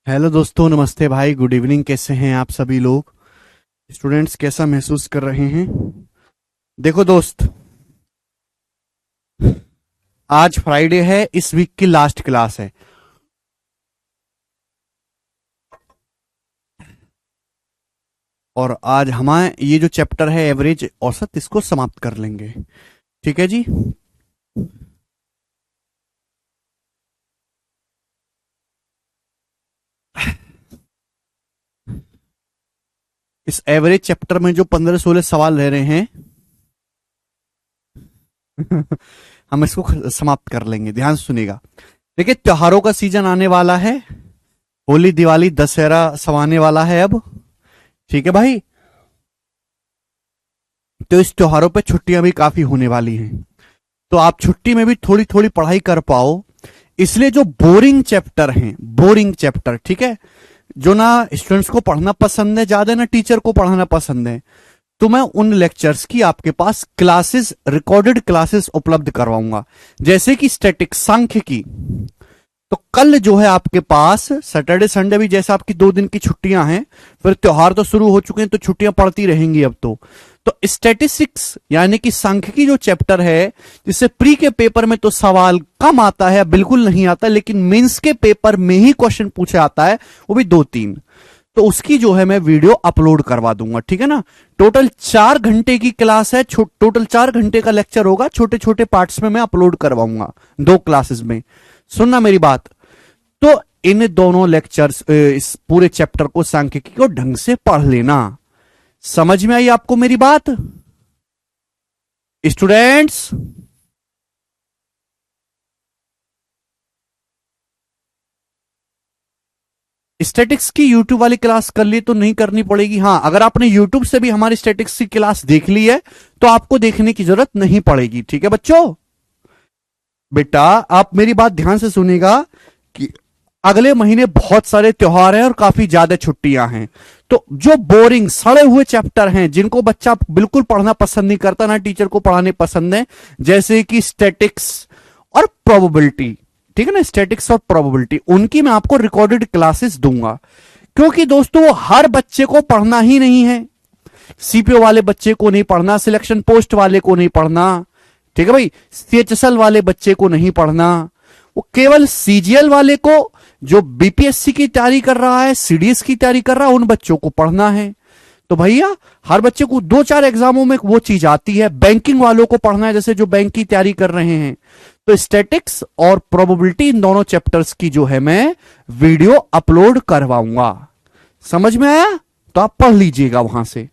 Hello दोस्तों, नमस्ते भाई, गुड इवनिंग। कैसे हैं आप सभी लोग? स्टूडेंट्स कैसा महसूस कर रहे हैं? देखो दोस्त, आज फ्राइडे है, इस वीक की लास्ट क्लास है। और आज हमारे ये जो चैप्टर है एवरेज औसत, इसको समाप्त कर लेंगे। ठीक है जी। इस एवरेज चैप्टर में जो 15-16 सवाल रह रहे हैं हम इसको समाप्त कर लेंगे। ध्यान से सुनिएगा। देखिए, त्योहारों का सीजन आने वाला है। होली, दिवाली, दशहरा सब आने वाला है अब। ठीक है भाई। तो इस त्योहारों पे छुट्टियां भी काफी होने वाली हैं, तो आप छुट्टी में भी थोड़ी थोड़ी पढ़ाई कर पाओ। इसलिए जो बोरिंग चैप्टर हैं, बोरिंग चैप्टर, ठीक है, जो ना स्टूडेंट्स को पढ़ना पसंद है ज्यादा, ना टीचर को पढ़ाना पसंद है, तो मैं उन लेक्चर्स की आपके पास क्लासेस, रिकॉर्डेड क्लासेस उपलब्ध करवाऊंगा। जैसे कि स्टैटिक्स, सांख्यिकी। तो कल जो है आपके पास सैटरडे संडे भी, जैसे आपकी 2 दिन की छुट्टियां हैं, फिर त्योहार तो शुरू हो चुके हैं, तो छुट्टियां पड़ती रहेंगी अब तो स्टैटिस्टिक्स यानी कि सांख्यिकी जो चैप्टर है, जिससे प्री के पेपर में तो सवाल कम आता है, बिल्कुल नहीं आता, लेकिन मेंस के पेपर में ही क्वेश्चन पूछा आता है, वो भी 2-3। तो उसकी जो है मैं वीडियो अपलोड करवा दूंगा। ठीक है ना। टोटल 4 घंटे की क्लास है, टोटल 4 घंटे का लेक्चर होगा, छोटे छोटे पार्ट्स में मैं अपलोड करवाऊंगा 2 क्लासेस में। सुनना मेरी बात। तो इन दोनों लेक्चर्स, इस पूरे चैप्टर को, सांख्यिकी को ढंग से पढ़ लेना। समझ में आई आपको मेरी बात स्टूडेंट्स? स्टैटिक्स की यूट्यूब वाली क्लास कर ली तो नहीं करनी पड़ेगी। हाँ, अगर आपने यूट्यूब से भी हमारी स्टैटिक्स की क्लास देख ली है तो आपको देखने की जरूरत नहीं पड़ेगी। ठीक है बच्चों? बेटा, आप मेरी बात ध्यान से सुनिएगा कि अगले महीने बहुत सारे त्योहार हैं और काफी ज्यादा छुट्टियां हैं। तो जो बोरिंग सड़े हुए चैप्टर हैं, जिनको बच्चा बिल्कुल पढ़ना पसंद नहीं करता, ना टीचर को पढ़ाने पसंद है, जैसे कि स्टैटिक्स और प्रोबेबिलिटी, ठीक है ना, स्टैटिक्स और प्रोबेबिलिटी, उनकी मैं आपको रिकॉर्डेड क्लासेस दूंगा। क्योंकि दोस्तों, हर बच्चे को पढ़ना ही नहीं है। सीपीओ वाले बच्चे को नहीं पढ़ना, सिलेक्शन पोस्ट वाले को नहीं पढ़ना, ठीक है भाई, सीएचएसएल वाले बच्चे को नहीं पढ़ना, वो केवल सीजीएल वाले को, जो बीपीएससी की तैयारी कर रहा है, सीडीएस की तैयारी कर रहा है, उन बच्चों को पढ़ना है। तो भैया, हर बच्चे को 2-4 एग्जामों में वो चीज आती है। बैंकिंग वालों को पढ़ना है, जैसे जो बैंक की तैयारी कर रहे हैं, तो स्टैटिक्स और प्रोबेबिलिटी, इन दोनों चैप्टर्स की जो है मैं वीडियो अपलोड करवाऊंगा। समझ में आया? तो आप पढ़ लीजिएगा वहां से,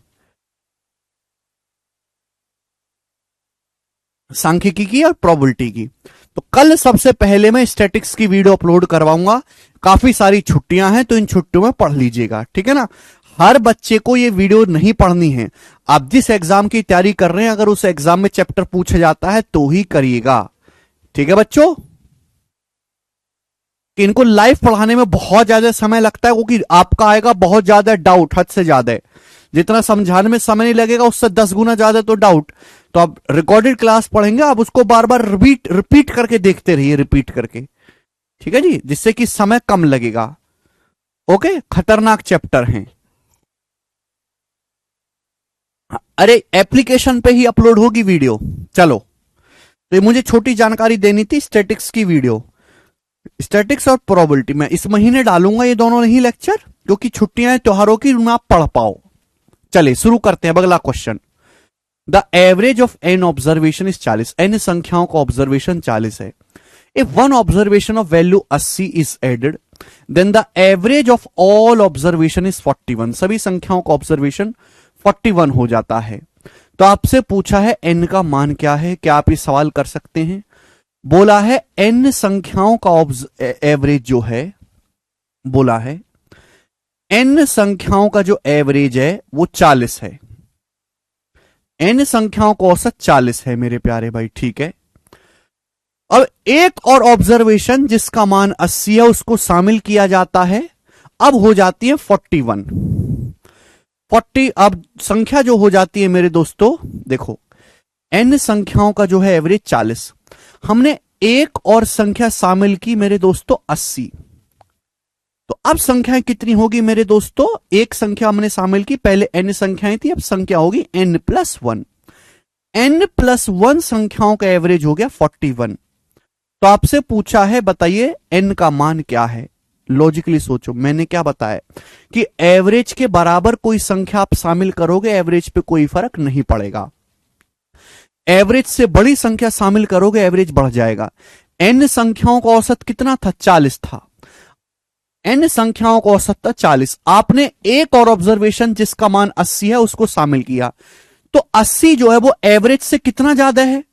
सांख्यिकी की और प्रोबेबिलिटी की। तो कल सबसे पहले मैं स्टैटिक्स की वीडियो अपलोड करवाऊंगा। काफी सारी छुट्टियां हैं, तो इन छुट्टियों में पढ़ लीजिएगा। ठीक है ना। हर बच्चे को ये वीडियो नहीं पढ़नी है। आप जिस एग्जाम की तैयारी कर रहे हैं, अगर उस एग्जाम में चैप्टर पूछा जाता है तो ही करिएगा। ठीक है बच्चों? कि इनको लाइव पढ़ाने में बहुत ज्यादा समय लगता है, क्योंकि आपका आएगा बहुत ज्यादा डाउट, हद से ज्यादा। जितना समझाने में समय नहीं लगेगा, उससे 10 गुना ज्यादा तो डाउट। तो आप रिकॉर्डेड क्लास पढ़ेंगे, आप उसको बार बार रिपीट रिपीट करके देखते रहिए, रिपीट करके। ठीक है जी, जिससे कि समय कम लगेगा। ओके, खतरनाक चैप्टर हैं। अरे, एप्लीकेशन पे ही अपलोड होगी वीडियो। चलो, तो ये मुझे छोटी जानकारी देनी थी। स्टैटिक्स की वीडियो, स्टैटिक्स और प्रोबेबिलिटी में इस महीने डालूंगा, ये दोनों नहीं लेक्चर, क्योंकि छुट्टियां हैं त्योहारों की, उनमें आप पढ़ पाओ। चलिए शुरू करते हैं। अगला question. The average of n observation is 40। N संख्याओं का ऑब्जर्वेशन 40 है। If one observation of value 80 is added, then the average of all observation is 41। सभी संख्याओं का ऑब्जर्वेशन 41 हो जाता है। तो आपसे पूछा है एन का मान क्या है। क्या आप ये सवाल कर सकते हैं? बोला है एन संख्याओं का एवरेज जो है, बोला है एन संख्याओं का जो एवरेज है वो 40 है। एन संख्याओं का औसत 40 है मेरे प्यारे भाई। ठीक है। अब एक और ऑब्जर्वेशन जिसका मान 80 है, उसको शामिल किया जाता है, अब हो जाती है 41। 40 अब संख्या जो हो जाती है मेरे दोस्तों, देखो, एन संख्याओं का जो है एवरेज 40, हमने एक और संख्या शामिल की मेरे दोस्तों 80। तो अब संख्याएं कितनी होगी मेरे दोस्तों, एक संख्या हमने शामिल की, पहले n संख्याएं थी, अब संख्या होगी n+1। n+1 संख्याओं का एवरेज हो गया 41। तो आपसे पूछा है बताइए n का मान क्या है। लॉजिकली सोचो, मैंने क्या बताया कि एवरेज के बराबर कोई संख्या आप शामिल करोगे, एवरेज पे कोई फर्क नहीं पड़ेगा। एवरेज से बड़ी संख्या शामिल करोगे, एवरेज बढ़ जाएगा। n संख्याओं का औसत कितना था, 40 था। n संख्याओं का औसत था 40। आपने एक और ऑब्जर्वेशन जिसका मान 80 है उसको शामिल किया, तो 80 जो है वो एवरेज से कितना ज्यादा है,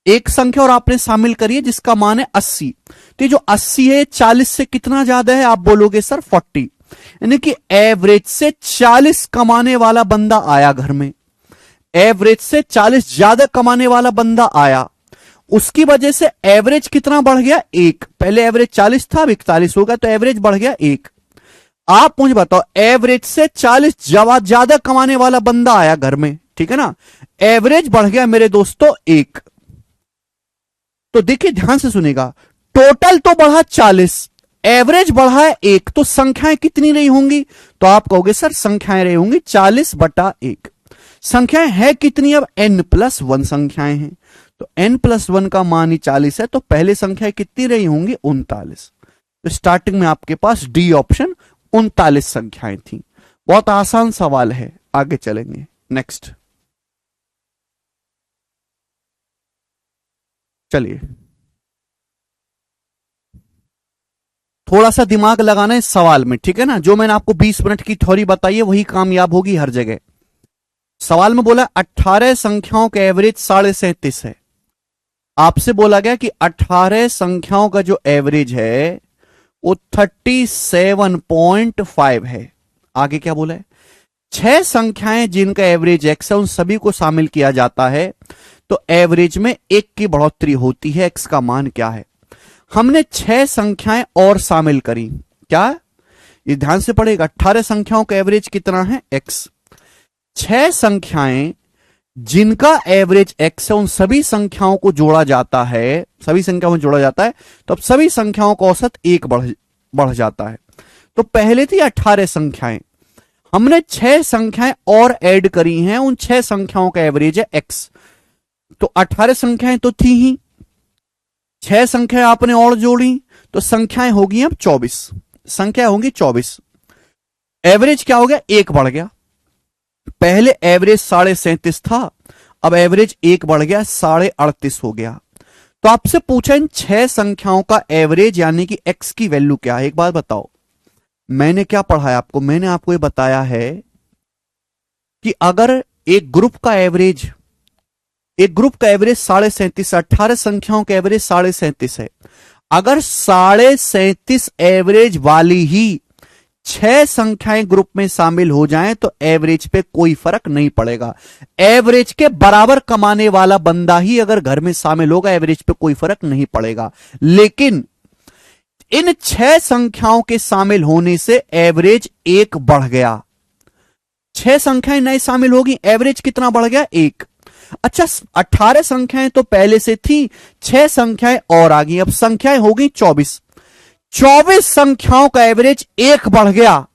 एक संख्या और आपने शामिल करी है जिसका मान है 80। तो ये जो 80 है 40 से कितना ज्यादा है, आप बोलोगे सर 40। यानी कि एवरेज से 40 कमाने वाला बंदा आया घर में, एवरेज से 40 ज्यादा कमाने वाला बंदा आया, उसकी वजह से एवरेज कितना बढ़ गया, एक। पहले एवरेज 40 था, अब 41 होगा, तो एवरेज बढ़ गया एक। आप मुझे बताओ, एवरेज से 40 ज्यादा कमाने वाला बंदा आया घर में, ठीक है ना, एवरेज बढ़ गया मेरे दोस्तों एक। तो देखिए ध्यान से सुनेगा, टोटल तो बढ़ा 40, एवरेज बढ़ा है एक, तो संख्याएं कितनी रही होंगी, तो आप कहोगे सर संख्याएं रही होंगी 40/1। संख्याएं है कितनी, अब n+1 संख्याएं हैं, तो n+1 का मान ही 40 है, तो पहले संख्याएं कितनी रही होंगी, 39। तो स्टार्टिंग में आपके पास डी ऑप्शन 39 संख्याएं थी। बहुत आसान सवाल है, आगे चलेंगे। नेक्स्ट चलिए, थोड़ा सा दिमाग लगाना है इस सवाल में, ठीक है ना। जो मैंने आपको 20 मिनट की थ्योरी बताई है वही कामयाब होगी हर जगह। सवाल में बोला 18 संख्याओं का एवरेज 37.5 है। आपसे बोला गया कि 18 संख्याओं का जो एवरेज है वो 37.5 है। आगे क्या बोला है, 6 संख्याएं जिनका एवरेज x है उन सभी को शामिल किया जाता है, तो एवरेज में 1 की बढ़ोतरी होती है। x का मान क्या है, हमने 6 संख्याएं और शामिल करी, क्या, ये ध्यान से पढ़ेगा। 18 संख्याओं का एवरेज कितना है, x। 6 संख्याएं जिनका एवरेज x है उन सभी संख्याओं को जोड़ा जाता है, सभी संख्याओं में जोड़ा जाता है, तो अब सभी संख्याओं का औसत 1 बढ़ जाता है। तो पहले थी 18 संख्याएं, हमने 6 संख्याएं और ऐड करी हैं, उन 6 संख्याओं का एवरेज है x। तो 18 संख्याएं तो थी ही, 6 संख्याएं आपने और जोड़ी, तो संख्याएं होगी अब 24, संख्या होंगी 24। एवरेज क्या हो गया, 1 बढ़ गया। पहले एवरेज 37.5 था, अब एवरेज 1 बढ़ गया, 38.5 हो गया। तो आपसे पूछा इन 6 संख्याओं का एवरेज यानी कि x की वैल्यू क्या है। एक बात बताओ, मैंने क्या पढ़ा है आपको, मैंने आपको ये बताया है कि अगर एक ग्रुप का एवरेज 37.5, 18 संख्याओं का एवरेज 37.5 है, अगर 37.5 एवरेज वाली ही 6 संख्याएं ग्रुप में शामिल हो जाएं तो एवरेज पे कोई फर्क नहीं पड़ेगा। एवरेज के बराबर कमाने वाला बंदा ही अगर घर में शामिल होगा, एवरेज पे कोई फर्क नहीं पड़ेगा। लेकिन इन 6 संख्याओं के शामिल होने से एवरेज 1 बढ़ गया। 6 संख्याएं नए शामिल होगी, एवरेज कितना बढ़ गया, 1। अच्छा, 18 संख्याएं तो पहले से थी, 6 संख्याएं और आ गई, अब संख्याएं हो गई 24। 24 संख्याओं का एवरेज 1 बढ़ गया।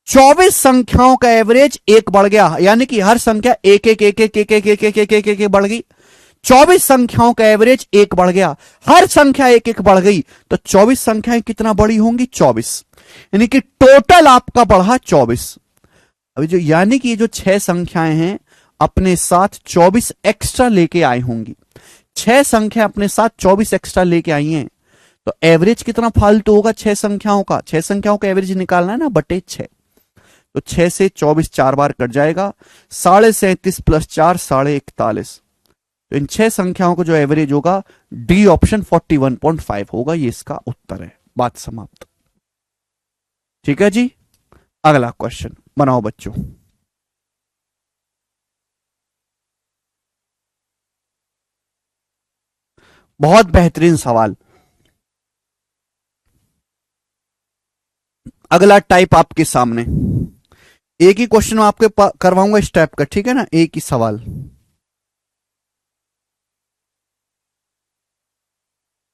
24 संख्याओं का एवरेज 1 बढ़ गया, यानी कि हर संख्या 1 1 1 1 1 1 1 1 1 1 1 बढ़ गई। 24 संख्याओं का एवरेज 1 बढ़ गया, हर संख्या 1 1 बढ़ गई, तो 24 संख्याएं कितना बड़ी होंगी, 24। यानी कि टोटल आपका बढ़ा 24। अभी जो यानी कि ये जो 6 संख्याएं हैं अपने साथ 24 एक्स्ट्रा लेके आई होंगी। 6 संख्या अपने साथ 24 एक्स्ट्रा लेके आई हैं, तो एवरेज कितना फालतू होगा 6 संख्याओं का। 6 संख्याओं का एवरेज निकालना है ना, बटे 6। तो 6 से 24 4 बार कट जाएगा, 37.5 प्लस 4 41.5। तो इन 6 संख्याओं का जो एवरेज होगा, डी ऑप्शन 41.5 होगा, ये इसका उत्तर है। बात समाप्त। ठीक है जी, अगला क्वेश्चन बनाओ बच्चों। बहुत बेहतरीन सवाल। अगला टाइप आपके सामने, एक ही क्वेश्चन आपके करवाऊंगा इस टाइप का, ठीक है ना, एक ही सवाल।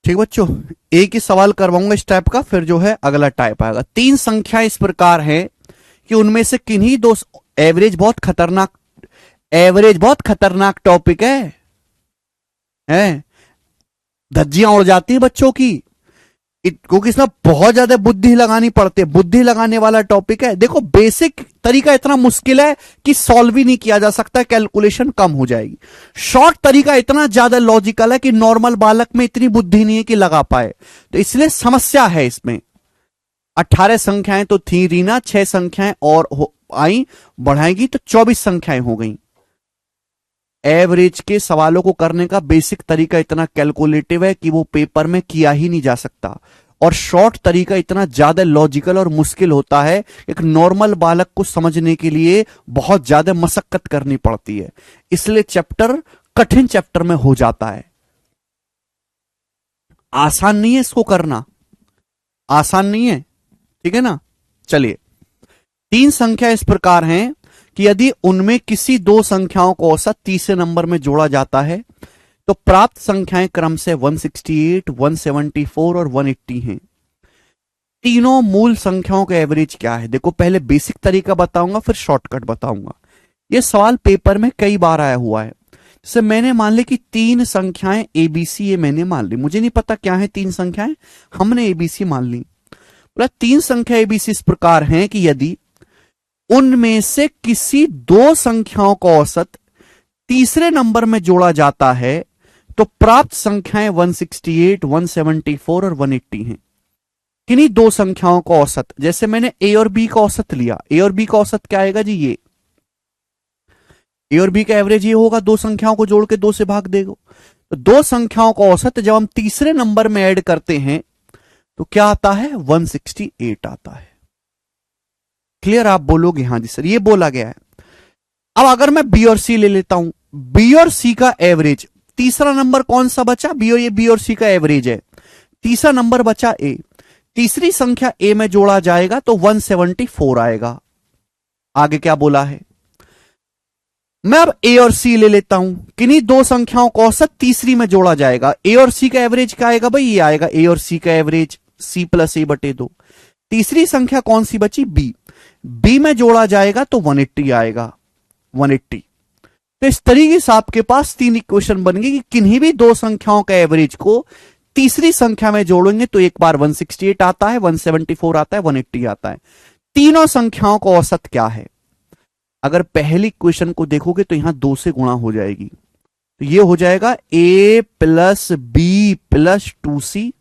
ठीक बच्चों, एक ही सवाल करवाऊंगा इस टाइप का, फिर जो है अगला टाइप आएगा। तीन संख्याएं इस प्रकार हैं कि उनमें से किन्हीं दो, एवरेज बहुत खतरनाक टॉपिक है, धज्जियां उड़ जाती है बच्चों की, क्योंकि इसमें बहुत ज्यादा बुद्धि लगानी पड़ती है, बुद्धि लगाने वाला टॉपिक है। देखो बेसिक तरीका इतना मुश्किल है कि सॉल्व ही नहीं किया जा सकता, कैलकुलेशन कम हो जाएगी। शॉर्ट तरीका इतना ज्यादा लॉजिकल है कि नॉर्मल बालक में इतनी बुद्धि नहीं है कि लगा पाए, तो इसलिए समस्या है इसमें। 18 संख्याएं तो थी रीना, 6 संख्याएं और आई बढ़ाएगी तो 24 संख्याएं हो गई। एवरेज के सवालों को करने का बेसिक तरीका इतना कैलकुलेटिव है कि वो पेपर में किया ही नहीं जा सकता, और शॉर्ट तरीका इतना ज्यादा लॉजिकल और मुश्किल होता है, एक नॉर्मल बालक को समझने के लिए बहुत ज्यादा मशक्कत करनी पड़ती है, इसलिए चैप्टर कठिन चैप्टर में हो जाता है। आसान नहीं है इसको करना, आसान नहीं है, ठीक है ना। चलिए, तीन संख्या इस प्रकार हैं कि यदि उनमें किसी दो संख्याओं को औसत तीसरे नंबर में जोड़ा जाता है तो प्राप्त संख्याएं क्रम से 168, 174 और 180 हैं। तीनों मूल संख्याओं का एवरेज क्या है? देखो पहले बेसिक तरीका बताऊंगा, फिर शॉर्टकट बताऊंगा। यह सवाल पेपर में कई बार आया हुआ है। जैसे मैंने मान ली कि तीन संख्याएं एबीसी, ये मैंने मान ली, मुझे नहीं पता क्या है तीन संख्याएं, हमने एबीसी मान ली। बोला तीन संख्या एबीसी इस प्रकार हैं कि यदि उनमें से किसी दो संख्याओं का औसत तीसरे नंबर में जोड़ा जाता है तो प्राप्त संख्याएं 168, 174 और 180 हैं। किन्हीं दो संख्याओं का औसत, जैसे मैंने ए और बी का औसत लिया, ए और बी का औसत क्या आएगा जी? ये ए और बी का एवरेज ये होगा, दो संख्याओं को जोड़ के दो से भाग देगा। तो दो संख्याओं का औसत जब हम तीसरे नंबर में ऐड करते हैं तो क्या आता है? 168 आता है। क्लियर? आप बोलोगे हाँ जी सर, ये बोला गया है। अब अगर मैं बी और सी ले लेता हूं, बी और सी का एवरेज, तीसरा नंबर कौन सा बचा? बी और सी का एवरेज है, तीसरा नंबर बचा ए, तीसरी संख्या ए में जोड़ा जाएगा तो 174 आएगा। आगे क्या बोला है? मैं अब ए और सी ले लेता हूं, किन्हीं दो संख्याओं का औसत तीसरी में जोड़ा जाएगा। ए और सी का एवरेज क्या आएगा भाई? ये आएगा ए और सी का एवरेज, सी प्लस ए बटे 2। तीसरी संख्या कौन सी बची? बी, बी में जोड़ा जाएगा तो 180 आएगा, 180। तो इस तरीके से आपके पास तीन इक्वेशन बन गई कि किन्हीं भी दो संख्याओं का एवरेज को तीसरी संख्या में जोड़ेंगे तो एक बार 168 आता है, 174 आता है, 180 आता है। तीनों संख्याओं का औसत क्या है? अगर पहली इक्वेशन को देखोगे तो यहां 2 से गुणा हो जाएगी, तो ये हो जाएगा a plus B plus 2c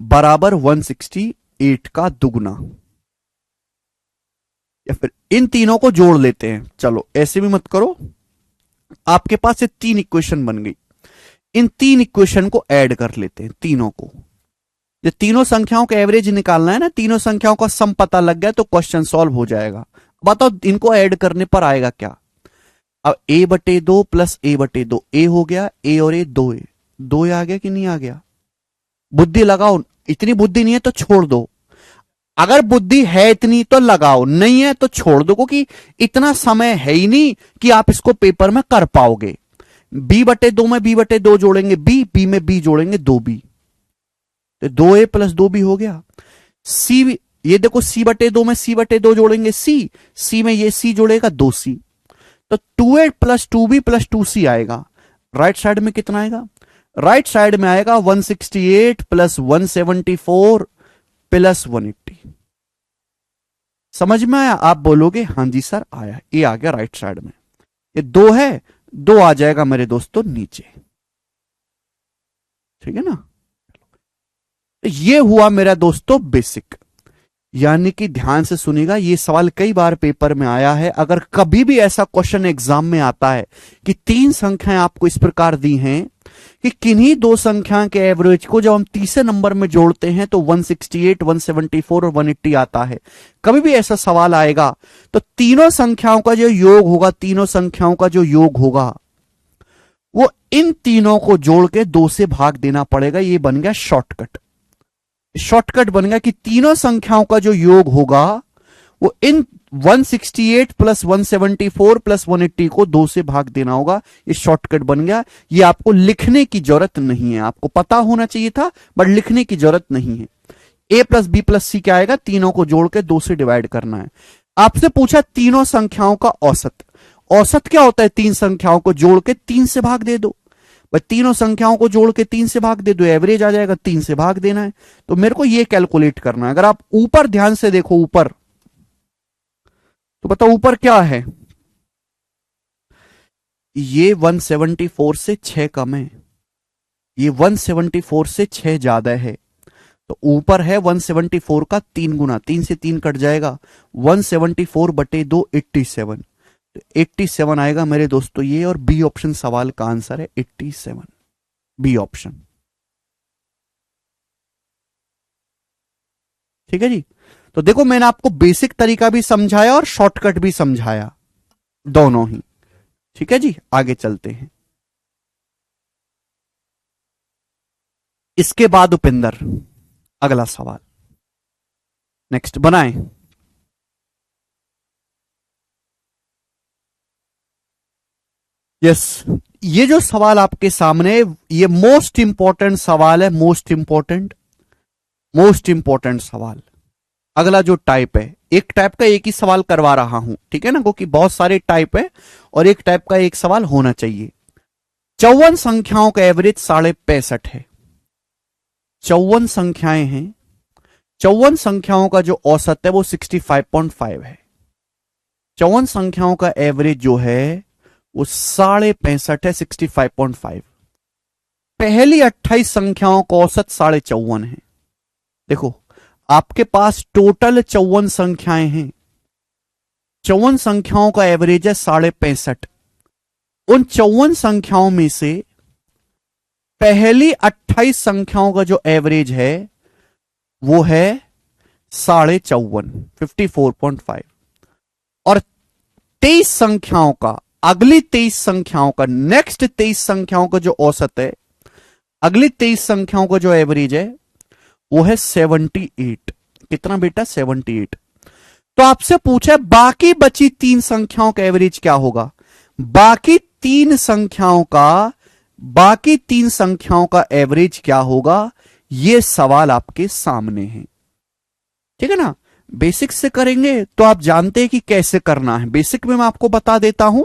बराबर 168 का दुगना। या फिर इन तीनों को जोड़ लेते हैं, चलो ऐसे भी मत करो, आपके पास ये तीन इक्वेशन बन गई। इन तीन इक्वेशन को ऐड कर लेते हैं, तीनों को। ये तीनों संख्याओं का एवरेज निकालना है ना, तीनों संख्याओं का सम पता लग गया तो क्वेश्चन सॉल्व हो जाएगा। बताओ इनको ऐड करने पर आएगा क्या? अब a बटे 2 प्लस a बटे 2, a हो गया, a और a 2a, 2a आ गया कि नहीं आ गया? बुद्धि लगाओ, इतनी बुद्धि नहीं है तो छोड़ दो, अगर बुद्धि है इतनी तो लगाओ, नहीं है तो छोड़ दो, क्योंकि इतना समय है ही नहीं कि आप इसको पेपर में कर पाओगे। b बटे 2 में b बटे 2 जोड़ेंगे b में b जोड़ेंगे 2b, तो 2a प्लस 2b हो गया। c, ये देखो c बटे 2 में c बटे 2 जोड़ेंगे c में ये c जोड़ेगा 2c, तो 2a plus 2b plus 2c आएगा। राइट साइड में कितना आएगा? राइट साइड में आएगा 168 प्लस 174 प्लस 180। समझ में आया? आप बोलोगे हाँ जी सर आया, ये आ गया राइट साइड में। ये 2 है, 2 आ जाएगा मेरे दोस्तों नीचे, ठीक है ना। ये हुआ मेरा दोस्तों बेसिक, यानी कि ध्यान से सुनिएगा, ये सवाल कई बार पेपर में आया है। अगर कभी भी ऐसा क्वेश्चन एग्जाम में आता है कि तीन संख्याएं आपको इस प्रकार दी हैं कि किन्हीं दो संख्या के एवरेज को जब हम तीसरे नंबर में जोड़ते हैं तो 168, 174 और 180 आता है, कभी भी ऐसा सवाल आएगा तो तीनों संख्याओं का जो योग होगा, तीनों संख्याओं का जो योग होगा वो इन तीनों को जोड़ के 2 से भाग देना पड़ेगा। ये बन गया शॉर्टकट। शॉर्टकट बन गया कि तीनों संख्याओं का जो योग होगा वो इन 168 प्लस 174 प्लस 180 को 2 से भाग देना होगा। ये शॉर्टकट बन गया। ये आपको लिखने की जरूरत नहीं है, आपको पता होना चाहिए था बट लिखने की जरूरत नहीं है। a प्लस बी प्लस सी क्या आएगा, तीनों को जोड़ के 2 से डिवाइड करना है। आपसे पूछा तीनों संख्याओं का औसत। औसत क्या होता है, तीन संख्याओं को जोड़ के 3 से भाग दे दो। भाई तीनों संख्याओं को जोड़ के 3 से भाग दे दो, एवरेज आ जाएगा, 3 से भाग देना है। तो मेरे को ये कैलकुलेट करना है। अगर आप ऊपर ध्यान से देखो, ऊपर तो बताओ ऊपर क्या है, ये 174 से 6 कम है, ये 174 से 6 ज्यादा है। तो ऊपर है 174 का 3 गुना, 3 से 3 कट जाएगा, 174 बटे 2 87। तो 87 आएगा मेरे दोस्तों ये, और बी ऑप्शन सवाल का आंसर है 87, बी ऑप्शन। ठीक है जी। तो देखो मैंने आपको बेसिक तरीका भी समझाया और शॉर्टकट भी समझाया, दोनों ही। ठीक है जी, आगे चलते हैं। इसके बाद उपिंदर अगला सवाल नेक्स्ट बनाएं। यस, ये जो सवाल आपके सामने, ये मोस्ट इंपॉर्टेंट सवाल है, मोस्ट इंपॉर्टेंट सवाल। अगला जो टाइप है, एक टाइप का एक ही सवाल करवा रहा हूं, ठीक है ना, क्योंकि बहुत सारे टाइप है और एक टाइप का एक सवाल होना चाहिए। 54 संख्याओं का एवरेज 65.5 है। 54 संख्याएं हैं, 54 संख्याओं का जो औसत है वो 65.5 है। 54 संख्याओं का एवरेज जो है वो 65.5 है, 65.5। पहली 28 संख्याओं का औसत 54.5 है। देखो आपके पास टोटल 54 संख्याएं हैं, 54 संख्याओं का एवरेज है 65.5। उन 54 संख्याओं में से पहली 28 संख्याओं का जो एवरेज है वो है 54.5, 54.5। और 23 संख्याओं का, अगली 23 संख्याओं का, नेक्स्ट 23 संख्याओं का जो औसत है, अगली 23 संख्याओं का जो एवरेज है वो है 78। कितना बेटा, 78। तो आपसे पूछा बाकी बची 3 संख्याओं का एवरेज क्या होगा। बाकी 3 संख्याओं का एवरेज क्या होगा, यह सवाल आपके सामने है। ठीक है ना, बेसिक से करेंगे तो आप जानते हैं कि कैसे करना है। बेसिक में मैं आपको बता देता हूं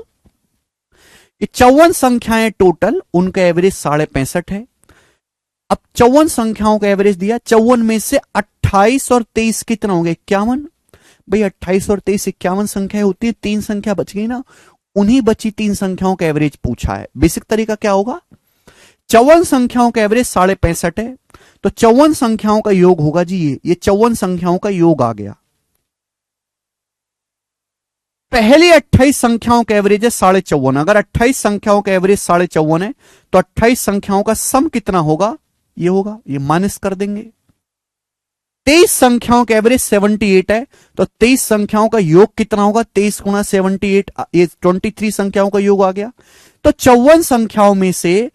कि 54 संख्याएं टोटल, उनका एवरेज 65.5 है। अब 54 संख्याओं का एवरेज दिया, 54 में से 28 और 23 कितना होंगे, 51। भाई 28 और 23 51 संख्या होती है, 3 संख्या बच गई ना, उन्हीं बची 3 संख्याओं का एवरेज पूछा है। बेसिक तरीका क्या होगा, 54 संख्याओं का एवरेज 65.5 है, तो 54 संख्याओं का योग होगा जी, ये 54 संख्याओं का योग आ गया। पहली 28 संख्याओं का एवरेज है 54.5। अगर 28 संख्याओं का एवरेज 54.5 है तो 28 संख्याओं का सम कितना होगा, ये होगा, ये माइनस कर देंगे। 23 संख्याओं का एवरेज 78 है, तो 23 संख्याओं का योग कितना होगा, 23 गुणा 78, ये 23 संख्याओं का योग आ गया। तो 54 संख्याओं में से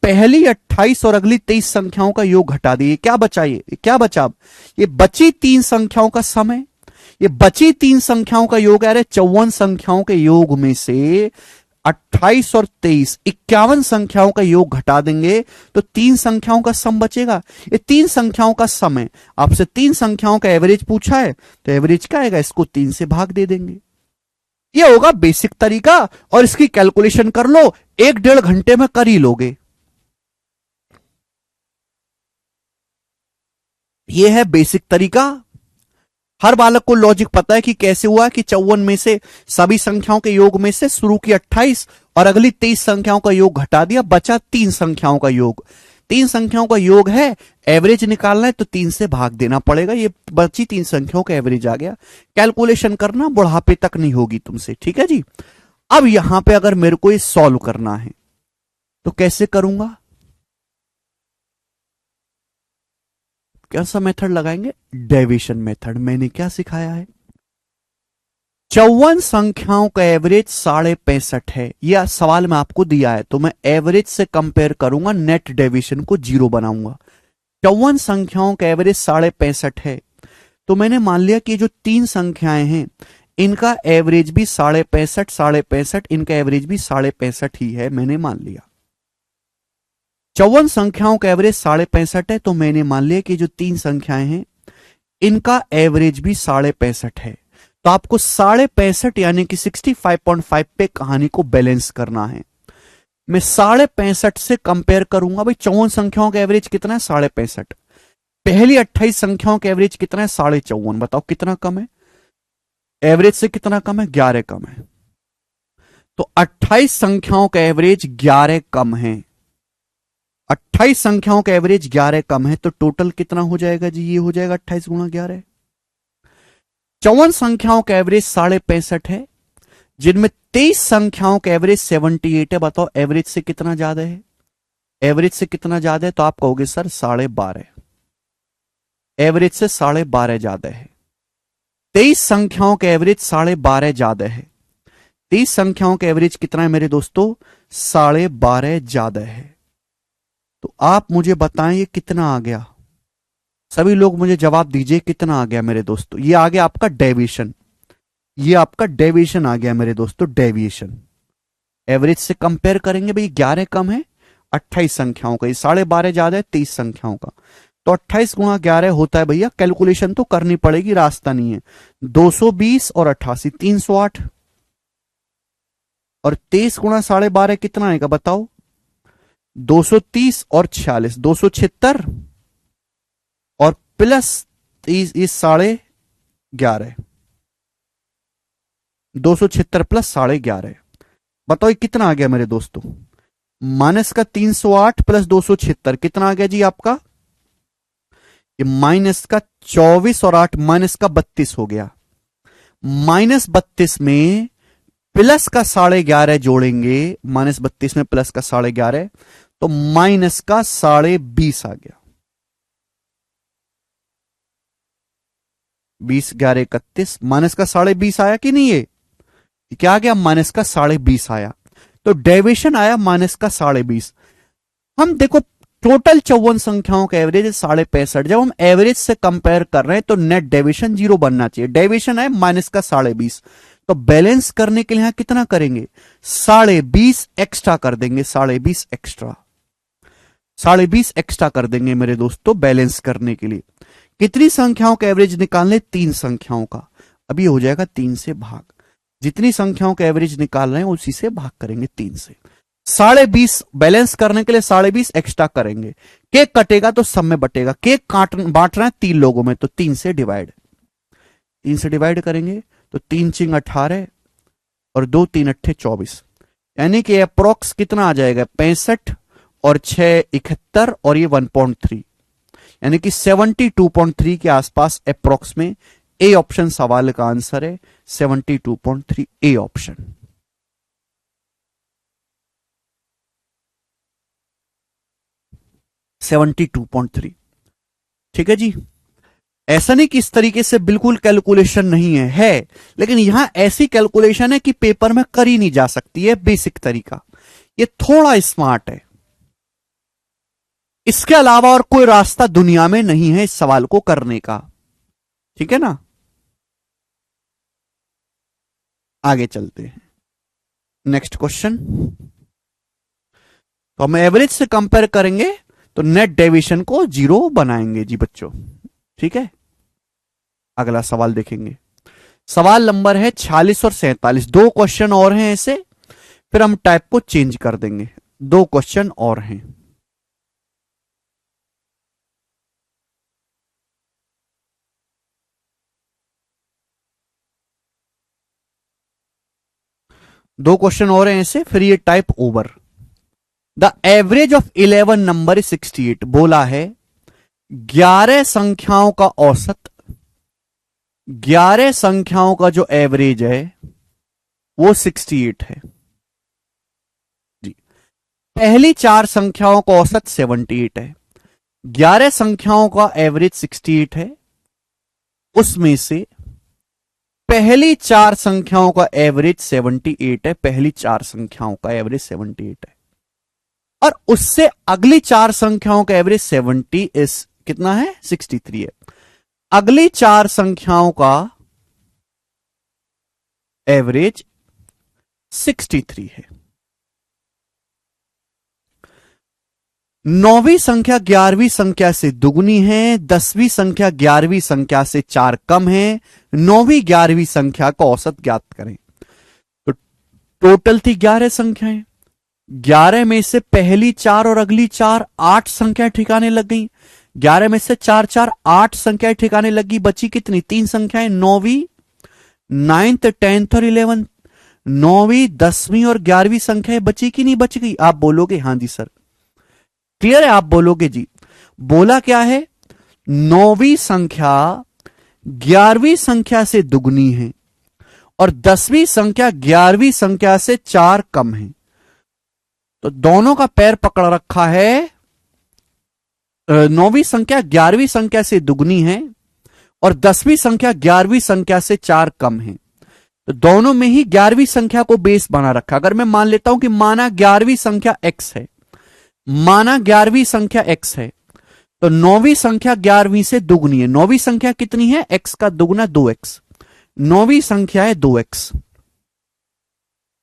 पहली 28 और अगली 23 संख्याओं का योग घटा दिए, क्या बचा, ये क्या बचा, अब ये बची 3 संख्याओं का सम है। ये बची 3 संख्याओं का योग है, 54 संख्याओं के योग में से 28 और 23 51 संख्याओं का योग घटा देंगे तो 3 संख्याओं का सम बचेगा। ये 3 संख्याओं का सम है, आपसे 3 संख्याओं का एवरेज पूछा है, तो एवरेज क्या आएगा, इसको 3 से भाग दे देंगे। ये होगा बेसिक तरीका, और इसकी कैलकुलेशन कर लो, 1-1.5 घंटे में कर ही लोगे। ये है बेसिक तरीका। हर बालक को लॉजिक पता है कि कैसे हुआ कि 54 में से सभी संख्याओं के योग में से शुरू की 28 और अगली 23 संख्याओं का योग घटा दिया, बचा 3 संख्याओं का योग। 3 संख्याओं का योग है, एवरेज निकालना है तो 3 से भाग देना पड़ेगा। ये बची 3 संख्याओं का एवरेज आ गया। कैलकुलेशन करना बुढ़ापे तक नहीं होगी तुमसे, ठीक है जी। अब यहां पे अगर मेरे को ये सॉल्व करना है तो कैसे करूंगा, कैसा मेथड लगाएंगे, डेविएशन मेथड। मैंने क्या सिखाया है, 54 संख्याओं का एवरेज 65.5 है, यह सवाल में आपको दिया है, तो मैं एवरेज से कंपेयर करूंगा, नेट डेविएशन को 0 बनाऊंगा। 54 संख्याओं का एवरेज 65.5 है, तो मैंने मान लिया कि जो 3 संख्याएं हैं इनका एवरेज भी 65.5, इनका एवरेज भी 65.5 ही है, मैंने मान लिया। 54 संख्याओं का एवरेज 65.5 है, तो मैंने मान लिया कि जो 3 संख्याएं हैं इनका एवरेज भी 65.5 है। तो आपको 65.5 यानी कि 65.5 पे कहानी को बैलेंस करना है। मैं 65.5 से कंपेयर करूंगा, भाई 54 संख्याओं का एवरेज कितना है? 65.5। पहली 28 संख्याओं का एवरेज कितना है? 54.5। बताओ कितना कम है? एवरेज से कितना कम है? 11 कम है। तो 28 संख्याओं का एवरेज 11 कम है। 28 संख्याओं का एवरेज 11 कम है, तो टोटल कितना हो जाएगा जी? ये हो जाएगा 28 गुणा 11। 54 संख्याओं का एवरेज 65.5 है, जिनमें 23 संख्याओं का एवरेज 78 है। बताओ एवरेज से कितना ज्यादा है? एवरेज से कितना ज्यादा है? तो आप कहोगे सर 12.5। एवरेज से 12.5 ज्यादा है। 23 संख्याओं का एवरेज 12.5 ज्यादा है। 23 संख्याओं का एवरेज कितना है मेरे दोस्तों? 12.5 ज्यादा है। तो आप मुझे बताएं ये कितना आ गया? सभी लोग मुझे जवाब दीजिए कितना आ गया मेरे दोस्तों? ये आ गया आपका डेविएशन। ये आपका डेविएशन आ गया मेरे दोस्तों, डेविएशन। एवरेज से कंपेयर करेंगे, भाई 11 कम है 28 संख्याओं का, ये 12.5 ज्यादा है 23 संख्याओं का। तो 28 गुणा 11 होता है भैया, कैलकुलेशन तो करनी पड़ेगी, रास्ता नहीं है। 220 और 88 308, और 23 गुणा 12.5 कितना आएगा बताओ? 230 और 46 276, और प्लस 30 इस 11.5, 276 प्लस 11.5। बताओ ये कितना आ गया मेरे दोस्तों? माइनस का 308 प्लस 276 कितना आ गया जी आपका? ये माइनस का 24 और 8 माइनस का 32 हो गया। -32 में प्लस का 11.5 जोड़ेंगे, -32 में प्लस का 11.5, तो माइनस का 20.5 आ गया। 20 11 31, माइनस का 20.5 आया कि नहीं? ये क्या आ गया? माइनस का 20.5 आया। तो डेविएशन आया माइनस का 20.5। हम देखो टोटल 54 संख्याओं का एवरेज है 65.5। जब हम एवरेज से कंपेयर कर रहे हैं तो नेट डेविएशन 0 बनना चाहिए। डेविएशन है माइनस का 20.5, तो बैलेंस करने के लिए यहां कितना करेंगे? 20.5 एक्स्ट्रा कर देंगे। 20.5 एक्स्ट्रा, 20.5 एक्स्ट्रा कर देंगे मेरे दोस्तों बैलेंस करने के लिए। कितनी संख्याओं का एवरेज निकालने? 3 संख्याओं का। अभी हो जाएगा 3 से भाग। जितनी संख्याओं का एवरेज निकाल रहे हैं उसी से भाग करेंगे 3 से। 20.5 बैलेंस करने के लिए 20.5 एक्स्ट्रा करेंगे। केक कटेगा तो सब में बटेगा। केक बांट रहे हैं 3 लोगों में, तो 3 से डिवाइड, 3 से डिवाइड करेंगे तो 3 चिंग 18 और 2 3 अट्ठे 24, यानी कि अप्रोक्स कितना आ जाएगा? 65 और 6 71 और ये 1.3, यानी कि 72.3 के आसपास अप्रोक्स में। ए ऑप्शन सवाल का आंसर है 72.3, ए ऑप्शन। ठीक है जी। ऐसा नहीं कि इस तरीके से बिल्कुल कैलकुलेशन नहीं है, लेकिन यहां ऐसी कैलकुलेशन है कि पेपर में करी नहीं जा सकती है। बेसिक तरीका, ये थोड़ा स्मार्ट है। इसके अलावा और कोई रास्ता दुनिया में नहीं है इस सवाल को करने का। ठीक है ना? आगे चलते हैं, नेक्स्ट क्वेश्चन। तो हम एवरेज से कंपेयर करेंगे तो नेट डेविएशन को 0 बनाएंगे जी बच्चों। ठीक है, अगला सवाल देखेंगे। सवाल नंबर है 46 और 47। 2 क्वेश्चन और हैं ऐसे, फिर हम टाइप को चेंज कर देंगे। 2 क्वेश्चन और हैं। दो क्वेश्चन और हैं ऐसे, फिर ये type over. The average of 11 number is 68। बोला है 11 संख्याओं का औसत, 11 संख्याओं का जो एवरेज है वो 68 है जी। पहली 4 संख्याओं का औसत 78 है। 11 संख्याओं का एवरेज 68 है, उसमें से पहली 4 संख्याओं का एवरेज 78 है। पहली 4 संख्याओं का एवरेज 78 है, और उससे अगली 4 संख्याओं का एवरेज 70 इस कितना है? 63 है। अगली 4 संख्याओं का एवरेज 63 है। नौवीं संख्या 11वीं संख्या से दुगनी है, 10वीं संख्या 11वीं संख्या से 4 कम है, 9वीं 11वीं संख्या का औसत ज्ञात करें। तो टोटल थी 11 संख्याएं, 11 में से पहली 4 और अगली 4 8 संख्या ठिकाने लग गई। 11 में से 4 4 8 संख्या ठिकाने लगी, बची कितनी? 3 संख्याएं, 9वीं 9th 10th और 11th। 9वीं 10वीं और 11वीं संख्याएं बची कि नहीं बच गई? आप बोलोगे हां जी सर। क्लियर है? आप बोलोगे जी। बोला क्या है? 9वीं संख्या 11वीं संख्या से दुगनी है और 10वीं संख्या 11वीं संख्या से 4 कम है। तो दोनों का पैर पकड़ रखा है। 9वीं संख्या 11वीं संख्या से दुगनी है और 10वीं संख्या 11वीं संख्या से 4 कम है। तो दोनों में ही 11वीं संख्या को बेस बना रखा। अगर मैं मान लेता हूं कि माना 11वीं संख्या x है, माना 11वीं संख्या x है, तो 9वीं संख्या 11वीं से दुगनी है। 9वीं संख्या कितनी है? x का दुगना 2x। 9वीं संख्या है 2x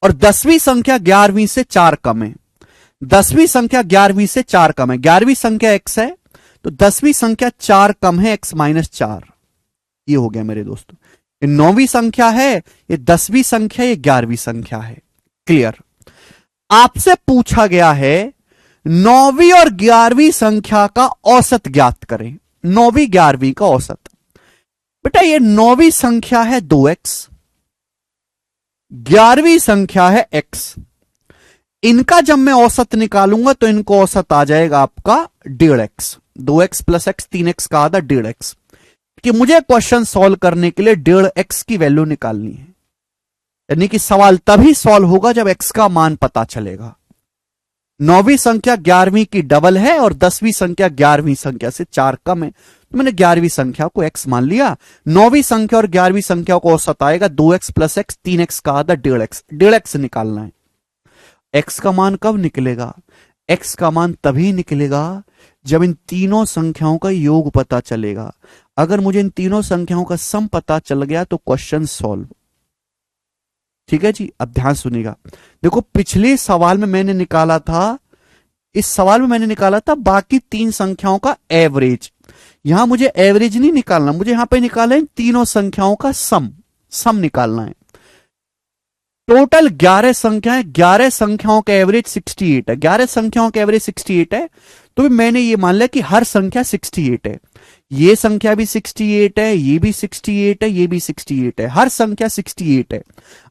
और 10वीं संख्या 11वीं से 4 कम है। 10वीं संख्या 11वीं से 4 कम है। 11वीं संख्या x है तो 10वीं संख्या 4 कम है, x माइनस 4। ये हो गया मेरे दोस्तों। ये 9वीं संख्या है, ये 10वीं संख्या, ये 11वीं संख्या है। क्लियर? आपसे पूछा गया है 9वीं और 11वीं संख्या का औसत ज्ञात करें। 9वीं 11वीं का औसत। बेटा ये 9वीं संख्या है 2x, 11वीं संख्या है x। इनका जब मैं औसत निकालूंगा तो इनको औसत आ जाएगा आपका 1.5x। 2x plus x 3x का आधा 1.5x। कि मुझे क्वेश्चन सॉल्व करने के लिए 1.5x की वैल्यू निकालनी है। यानी कि सवाल तभी सॉल्व होगा जब x का मान पता चलेगा। 9वीं संख्या 11वीं की डबल है और 10वीं संख्या 11वीं संख्या से 4 कम है, तो मैंने 11वीं संख्या को x मान लिया। 9वीं संख्या और 11वीं संख्या को औसत आएगा 2x प्लस x 3x का आधा 1.5x। 1.5x निकालना है। x का मान कब निकलेगा? x का मान तभी निकलेगा जब इन तीनों संख्याओं का योग पता चलेगा। अगर मुझे इन तीनों संख्याओं का सम पता चल गया तो क्वेश्चन सॉल्व। ठीक है जी। अब ध्यान सुनिएगा। देखो पिछले सवाल में मैंने निकाला था, इस सवाल में मैंने निकाला था बाकी 3 संख्याओं का एवरेज। यहां मुझे एवरेज नहीं निकालना, मुझे यहां पे निकालना है तीनों संख्याओं का सम निकालना है। टोटल 11 संख्याएं, 11 संख्याओं का एवरेज 68 है। 11 संख्याओं का एवरेज 68 है, तो मैंने ये मान लिया कि हर संख्या 68 है। ये संख्या भी 68 है, ये भी 68 है, ये भी 68 है। हर संख्या 68 है।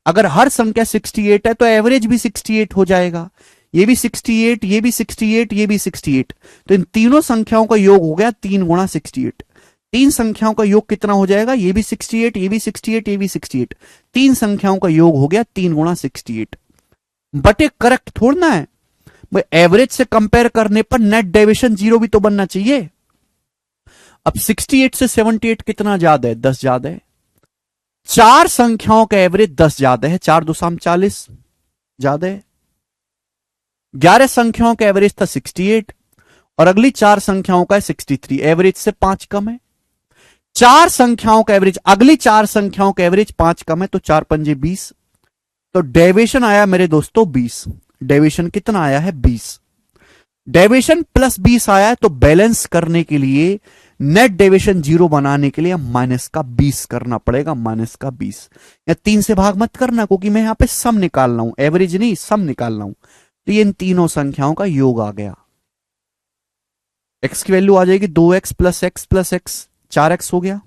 अगर हर संख्या 68 है तो एवरेज भी 68 हो जाएगा। ये भी 68, ये भी 68, ये भी 68। तो इन तीनों संख्याओं का योग हो गया 3 गुणा 68। 3 संख्याओं का योग कितना हो जाएगा? ये भी 68, ये भी 68, ये भी 68। 3 संख्याओं का योग हो गया 3 गुणा 68। बट ये करेक्ट थोड़ा है भाई। एवरेज से कंपेयर करने पर नेट डेविएशन 0 भी तो बनना चाहिए। अब 68 से 78 कितना ज्यादा है? 10 ज्यादा है। 4 संख्याओं का एवरेज 10 ज्यादा है। 4 2 40 ज्यादा है। 11 संख्याओं का एवरेज था 68 और अगली 4 संख्याओं का है 63। एवरेज से 5 कम है। 4 संख्याओं का एवरेज, अगली 4 संख्याओं का एवरेज 5 कम है, तो 4 पंजे 20। तो डेविएशन आया मेरे दोस्तों 20। डेविएशन कितना आया है? 20। डेविएशन प्लस 20 आया है, तो बैलेंस करने के लिए, नेट डेविएशन 0 बनाने के लिए माइनस का 20 करना पड़ेगा। माइनस का 20 या 3 से भाग मत करना, क्योंकि मैं यहां पे सम निकालना हूं, एवरेज नहीं सम निकालना हूं। तो ये इन तीनों संख्याओं का योग आ गया। x की वैल्यू आ जाएगी 2x plus x plus x, 4x हो गया।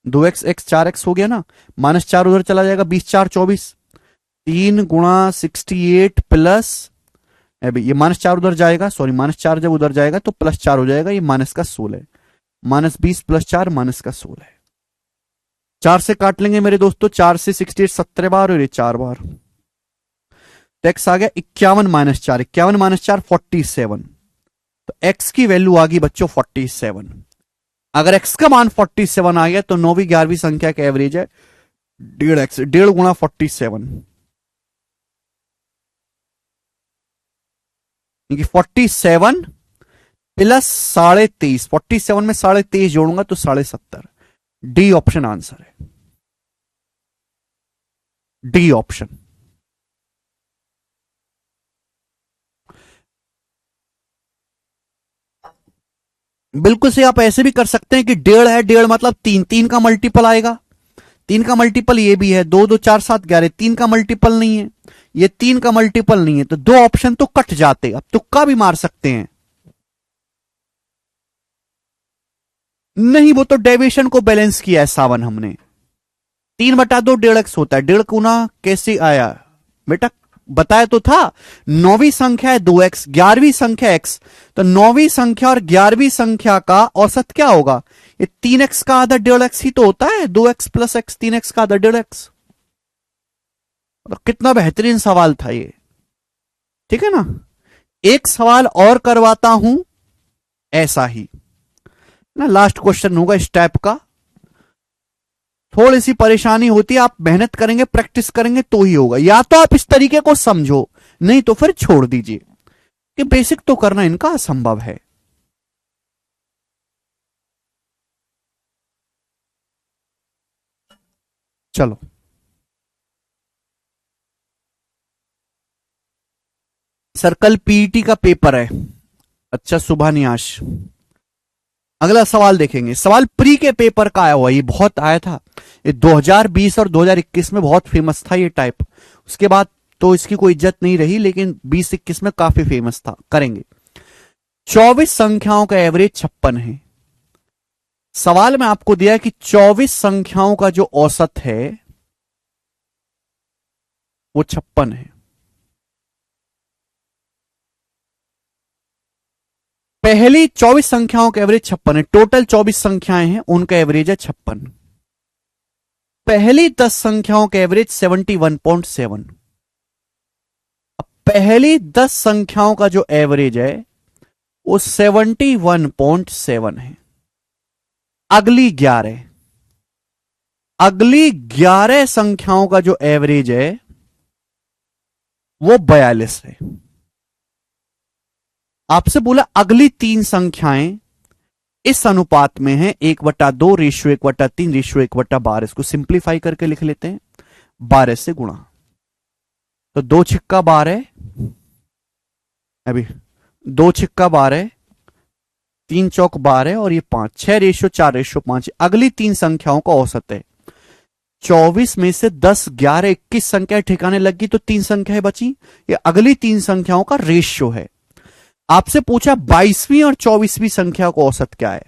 2x x 4x हो गया ना। माइनस 4 उधर चला जाएगा, 20 4 24। 3 गुणा 68 प्लस, ये माइनस 4 उधर जाएगा, सॉरी माइनस 4 जब उधर जाएगा तो प्लस 4 हो जाएगा। ये माइनस का 16, माइनस 20 प्लस 4 माइनस का 16। 4 से काट लेंगे मेरे दोस्तों। 4 से 68 17 बार और ये 4 बार। तो x आ गया 51 माइनस 4। 51 माइनस 4 47। तो x की वैल्यू आ गई बच्चों 47। अगर x का मान 47 आ गया तो 9वीं 11वीं संख्या का एवरेज है 1.5x, 1.5 गुणा 47। 47 प्लस 23.5, 47 में 23.5 जोड़ूंगा तो 70.5। डी ऑप्शन आंसर है। D option. बिल्कुल से आप ऐसे भी कर सकते हैं कि डेढ़ है, डेढ़ मतलब तीन, तीन का मल्टीपल आएगा, तीन का मल्टीपल ये भी है, दो दो चार सात 11, तीन का मल्टीपल नहीं है, ये तीन का मल्टीपल नहीं है, तो दो ऑप्शन तो कट जाते। अब तुक्का भी मार सकते हैं। नहीं, वो तो डेविएशन को बैलेंस किया है सावन हमने। 3/2 1.5x होता है, 1.5 गुना कैसे आया बेटा, बताया तो था। 9वीं संख्या है 2x, 11वीं संख्या x, तो 9वीं संख्या और 11वीं संख्या का औसत क्या होगा? ये 3x का आधा 1.5x ही तो होता है, 2x प्लस x, 3x का आधा 1.5x। तो कितना बेहतरीन सवाल था ये, ठीक है ना। एक सवाल और करवाता हूं ऐसा ही ना, लास्ट क्वेश्चन होगा इस टाइप का। थोड़ी सी परेशानी होती है, आप मेहनत करेंगे, प्रैक्टिस करेंगे तो ही होगा। या तो आप इस तरीके को समझो, नहीं तो फिर छोड़ दीजिए, कि बेसिक तो करना इनका असंभव है। चलो, सर कल पीईटी का पेपर है। अच्छा शुभान्यास, अगला सवाल देखेंगे। सवाल प्री के पेपर का आया हुआ, ये बहुत आया था, ये 2020 और 2021 में बहुत फेमस था ये टाइप। उसके बाद तो इसकी कोई इज्जत नहीं रही, लेकिन 20-21 में काफी फेमस था। करेंगे। 24 संख्याओं का एवरेज 56 है। सवाल में आपको दिया है कि 24 संख्याओं का जो औसत है वो 56 है। पहली 24 संख्याओं का एवरेज 56 है, टोटल 24 संख्याएं हैं, उनका एवरेज है 56। पहली 10 संख्याओं का एवरेज 71.7। अब पहली 10 संख्याओं का जो एवरेज है वो 71.7 है। अगली 11 संख्याओं का जो एवरेज है वो 42 है। आपसे बोला अगली 3 संख्याएं इस अनुपात में है, 1/2 रेशियो 1/3 रेशियो 1/12। इसको सिंप्लीफाई करके लिख लेते हैं, 12 से गुणा। तो 2 छिक्का 12, अभी 2 छिक्का 12, 3 चौक 12 और ये 5, 6 रेशियो 4 रेशियो 5। अगली 3 संख्याओं का औसत है। 24 में से 10 11 21 संख्या ठिकाने लगी तो 3 संख्याएं बची, ये अगली 3 संख्याओं का रेशियो है। आपसे पूछा 22वीं और 24वीं संख्या का औसत क्या है।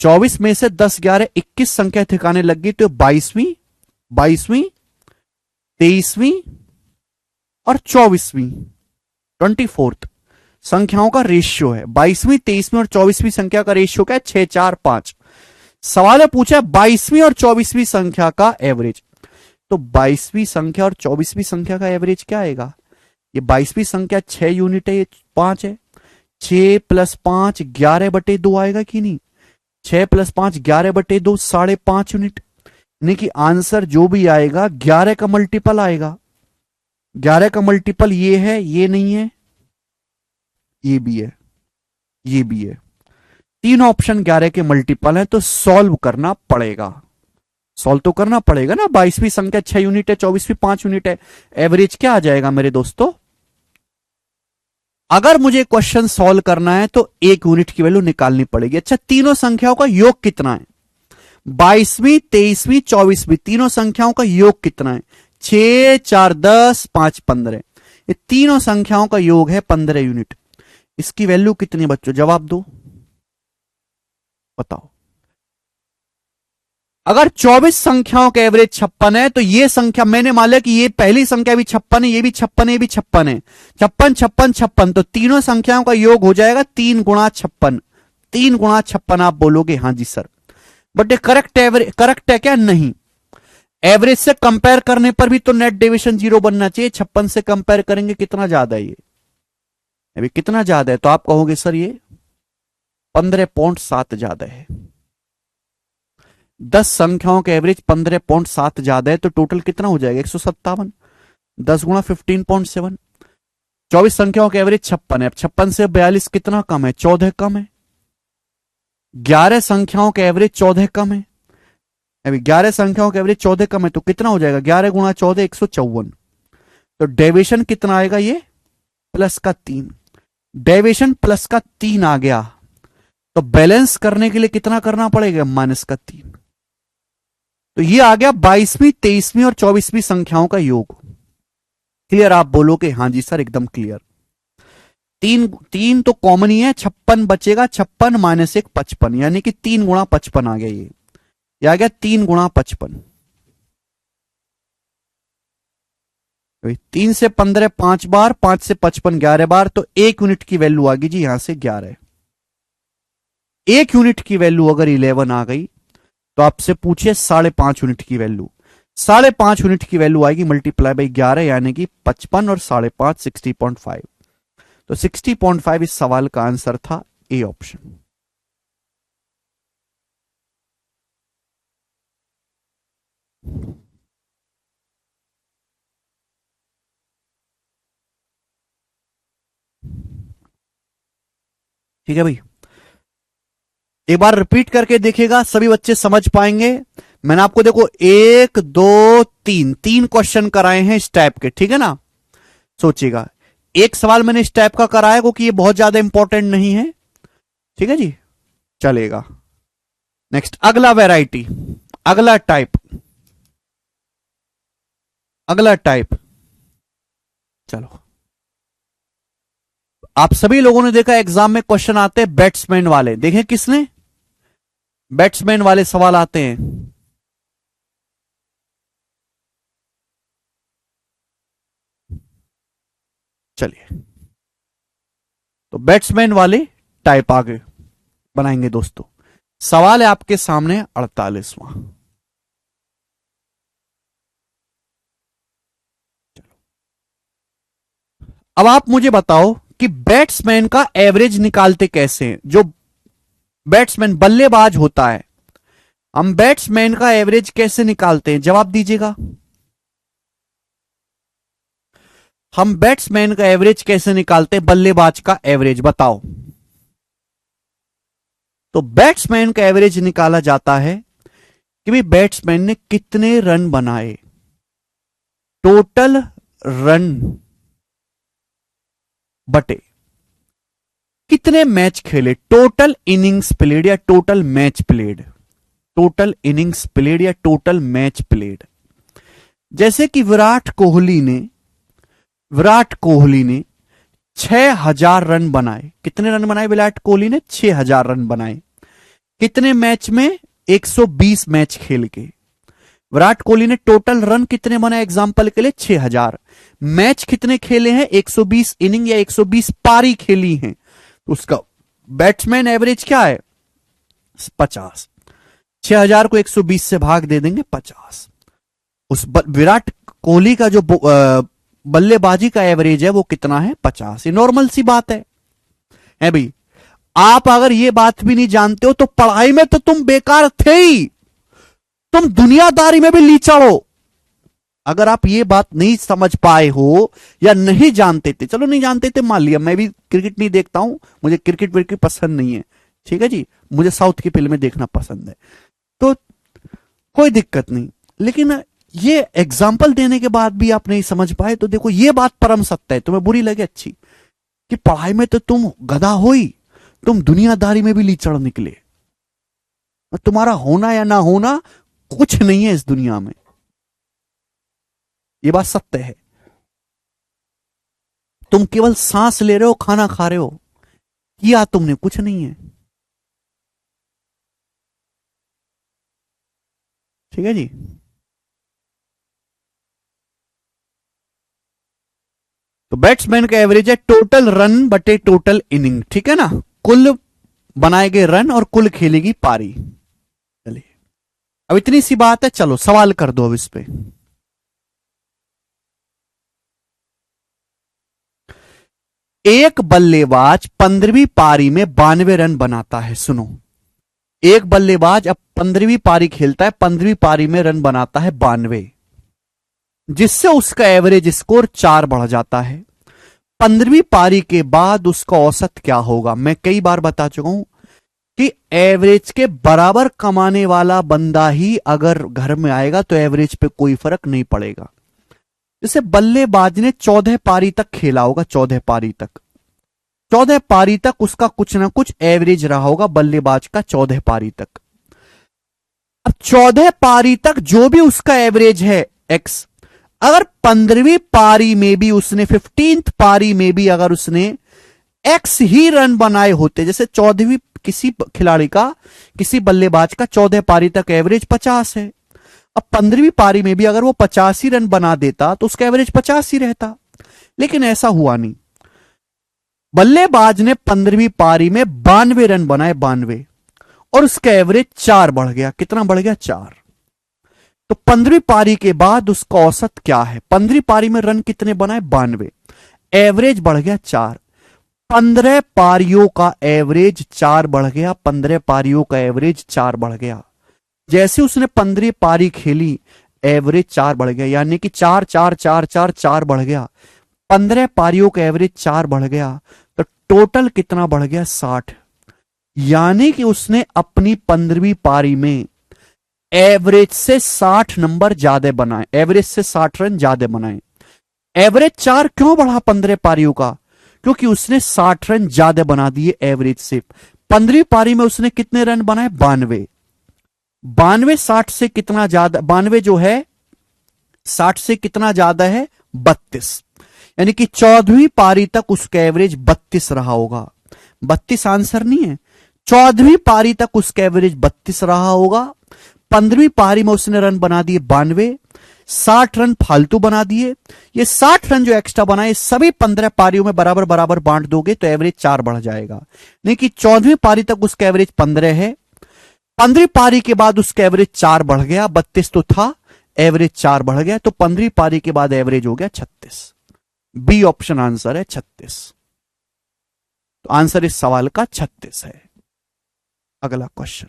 24 में से 10 11 21 संख्या ठिकाने लग गई तो 22वीं 23वीं और 24वीं 24th संख्याओं का रेशियो है। 22वीं 23वीं और 24वीं संख्या का रेशियो क्या है? 6 4 5। सवाल है पूछा 22वीं और 24वीं संख्या का एवरेज, तो 22वीं संख्या और 24वीं संख्या का एवरेज क्या आएगा? ये 22वीं संख्या 6 यूनिट है, ये 5 है, 6 + 5 11/2 आएगा कि नहीं? 6 + 5 11/2 5.5 यूनिट। यानी कि आंसर जो भी आएगा 11 का मल्टीपल आएगा। 11 का मल्टीपल ये है, ये नहीं है, ये भी है, ये भी है। 3 ऑप्शन 11 के मल्टीपल है, तो सॉल्व करना पड़ेगा। सॉल्व तो करना पड़ेगा ना। 22वीं संख्या 6 यूनिट है, 24वीं 5 यूनिट है, एवरेज क्या आ जाएगा मेरे दोस्तों? अगर मुझे क्वेश्चन सॉल्व करना है तो 1 यूनिट की वैल्यू निकालनी पड़ेगी। अच्छा, तीनों संख्याओं का योग कितना है? 22वीं 23वीं 24वीं तीनों संख्याओं का योग कितना है? 6 4 10 5 15। ये तीनों संख्याओं का योग है 15 यूनिट। इसकी वैल्यू कितनी है बच्चों? जवाब दो, बताओ। अगर 24 संख्याओं का एवरेज 56 है तो ये संख्या, मैंने मान लिया कि ये पहली संख्या भी 56 है, ये भी 56 है, ये भी 56 है, 56 56 56, तो तीनों संख्याओं का योग हो जाएगा 3 × 56। 3 × 56 आप बोलोगे हाँ जी सर, बट ये करेक्ट एवरेज करेक्ट है क्या? नहीं। एवरेज से कंपेयर करने पर भी तो नेट डेविएशन 0 बनना चाहिए। 56 से कंपेयर करेंगे कितना ज्यादा है ये, अभी कितना ज्यादा है? तो आप कहोगे सर ये 15.7 ज्यादा है। 10 संख्याओं का एवरेज 15.7 ज्यादा है, तो टोटल कितना हो जाएगा? 157। 10 × 15.7। 24 संख्याओं का एवरेज 56 है। अब 56 से 42 कितना कम है? 14 कम है। 11 संख्याओं का एवरेज 14 कम है, अभी 11 संख्याओं के एवरेज 14 कम है तो कितना हो जाएगा, 11 गुणा 14 154। तो डेविएशन कितना आएगा, ये प्लस का 3, डेविएशन प्लस का 3 आ गया। तो बैलेंस करने के लिए कितना करना पड़ेगा, माइनस का 3। तो ये आ गया 22वीं 23वीं और 24वीं संख्याओं का योग। क्लियर, आप बोलोगे हाँ जी सर एकदम क्लियर। तीन तो कॉमन ही है, 56 बचेगा, 56 माइनस 1 55, यानी कि 3 गुणा 55 आ गया। ये आ गया 3 गुणा 55। 3 से 15 5 बार, 5 से 55 11 बार, तो 1 यूनिट की वैल्यू आ गई जी यहां से 11। 1 यूनिट की वैल्यू अगर 11 आ गई तो आपसे पूछिए 5.5 यूनिट की वैल्यू। 5.5 यूनिट की वैल्यू आएगी मल्टीप्लाई बाई 11, यानी कि 55 और 5.5 60.5। तो 60.5 इस सवाल का आंसर था, ए ऑप्शन। ठीक है भाई, एक बार रिपीट करके देखिएगा, सभी बच्चे समझ पाएंगे। मैंने आपको देखो 1 2 3 क्वेश्चन कराए हैं इस टाइप के, ठीक है ना। सोचिएगा, एक सवाल मैंने इस टाइप का कराया क्योंकि ये बहुत ज्यादा इंपॉर्टेंट नहीं है, ठीक है जी, चलेगा। नेक्स्ट अगला वैरायटी, अगला टाइप, अगला टाइप। चलो, आप सभी लोगों ने देखा एग्जाम में क्वेश्चन आते हैं बैट्समैन वाले, देखें किसने, बैट्समैन वाले सवाल आते हैं। चलिए, तो बैट्समैन वाले टाइप आगे बनाएंगे दोस्तों। सवाल है आपके सामने 48वां। अब आप मुझे बताओ कि बैट्समैन का एवरेज निकालते कैसे हैं। जो बैट्समैन बल्लेबाज होता है, हम बैट्समैन का एवरेज कैसे निकालते हैं, जवाब दीजिएगा। हम बैट्समैन का एवरेज कैसे निकालते हैं, बल्लेबाज का एवरेज बताओ। तो बैट्समैन का एवरेज निकाला जाता है कि भाई बैट्समैन ने कितने रन बनाए, टोटल रन बटे कितने मैच खेले, टोटल इनिंग्स प्लेड या total match played, total innings played या टोटल मैच प्लेड। जैसे कि विराट कोहली ने 6000 रन बनाए। कितने रन बनाए विराट कोहली ने, 6000 रन बनाए। कितने मैच में, 120 मैच खेल के। विराट कोहली ने टोटल रन कितने बनाए एग्जांपल के लिए, 6000। मैच कितने खेले हैं, 120 इनिंग या 120 पारी खेली हैं। तो उसका बैट्समैन एवरेज क्या है, 50। 6000 को 120 से भाग दे देंगे 50। उस विराट कोहली का जो बल्लेबाजी का एवरेज है वो कितना है, 50। ये नॉर्मल सी बात है भाई। आप अगर ये बात भी नहीं जानते हो तो पढ़ाई में तो तुम बेकार थे ही, तुम दुनियादारी में भी लीचड़ हो। अगर आप ये बात नहीं समझ पाए हो या नहीं जानते थे, चलो नहीं जानते थे मान लिया, मैं भी क्रिकेट नहीं देखता हूं, मुझे क्रिकेट विकेट पसंद नहीं है, ठीक है जी, मुझे साउथ की फिल्में देखना पसंद है, तो कोई दिक्कत नहीं। लेकिन ये एग्जाम्पल देने के बाद भी आप नहीं समझ पाए तो देखो ये बात परम सत्य है, तुम्हें बुरी लगे अच्छी, कि पढ़ाई में तो तुम गधा हो ही, तुम दुनियादारी में भी लीचड़ निकले। तुम्हारा होना या ना होना कुछ नहीं है इस दुनिया में, ये बात सत्य है। तुम केवल सांस ले रहे हो, खाना खा रहे हो, किया तुमने कुछ नहीं है, ठीक है जी। तो बैट्समैन का एवरेज है टोटल रन बटे टोटल इनिंग, ठीक है ना, कुल बनाए गए रन और कुल खेली गई पारी। चलिए, अब इतनी सी बात है, चलो सवाल कर दो अब इस पे। एक बल्लेबाज 15वीं पारी में 92 रन बनाता है। सुनो, एक बल्लेबाज अब 15वीं पारी खेलता है, 15वीं पारी में रन बनाता है 92, जिससे उसका एवरेज स्कोर 4 बढ़ जाता है। 15वीं पारी के बाद उसका औसत क्या होगा, मैं कई बार बता चुका हूं कि एवरेज के बराबर कमाने वाला बंदा ही अगर घर में आएगा तो एवरेज पे कोई फर्क नहीं पड़ेगा। जैसे बल्लेबाज ने 14 पारी तक खेला होगा, 14 पारी तक, 14 पारी तक उसका कुछ ना कुछ एवरेज रहा होगा बल्लेबाज का 14 पारी तक। अब 14 पारी तक जो भी उसका एवरेज है एक्स, अगर 15वीं पारी में भी उसने 15th पारी में भी अगर उसने एक्स ही रन बनाए होते, जैसे 14वीं किसी खिलाड़ी का, किसी बल्लेबाज का 14 पारी तक एवरेज 50 है, अब 15वीं पारी में भी अगर वो 50 ही रन बना देता तो उसका एवरेज 50 ही रहता, लेकिन ऐसा हुआ नहीं। बल्लेबाज ने 15वीं पारी में 92 रन बनाए, 92, और उसका एवरेज 4 बढ़ गया। कितना बढ़ गया? 4। तो 15वीं पारी के बाद उसका औसत क्या है? 15वीं पारी में रन कितने बनाए? 92, एवरेज बढ़ गया 4। 15 पारियों का एवरेज 4 बढ़ गया, 15 पारियों का एवरेज 4 बढ़ गया। जैसे उसने 15वीं पारी खेली एवरेज 4 बढ़ गया, यानी कि 4 4 4 4 4 बढ़ गया। 15 पारियों का एवरेज 4 बढ़ गया, तो टोटल कितना बढ़ गया? 60। यानी कि उसने अपनी 15वीं पारी में एवरेज से 60 नंबर ज्यादा बनाए, एवरेज से 60 रन ज्यादा बनाए। एवरेज 4 क्यों बढ़ा 15 पारियों का? क्योंकि उसने 60 रन ज्यादा बना दिए एवरेज से। 15वीं पारी में उसने कितने रन बनाए? 92। 92 60 से कितना ज्यादा? 92 जो है 60 से कितना ज्यादा है? 32। यानी कि 14वीं पारी तक उसका एवरेज 32 रहा होगा। 32 आंसर नहीं है, 14वीं पारी तक उसका एवरेज 32 रहा होगा। 15वीं पारी में उसने रन बना दिए 92, 60 रन फालतू बना दिए। ये 60 रन जो एक्स्ट्रा बनाए सभी 15 पारियों में बराबर बराबर बांट दोगे तो एवरेज 4 बढ़ जाएगा। नहीं कि 14वीं पारी तक उसका एवरेज 15 है, 15वीं पारी के बाद उसका एवरेज 4 बढ़ गया, 32 तो था, एवरेज 4 बढ़ गया, तो 15वीं पारी के बाद एवरेज हो गया 36। बी ऑप्शन आंसर है 36। तो आंसर इस सवाल का 36 है। अगला क्वेश्चन,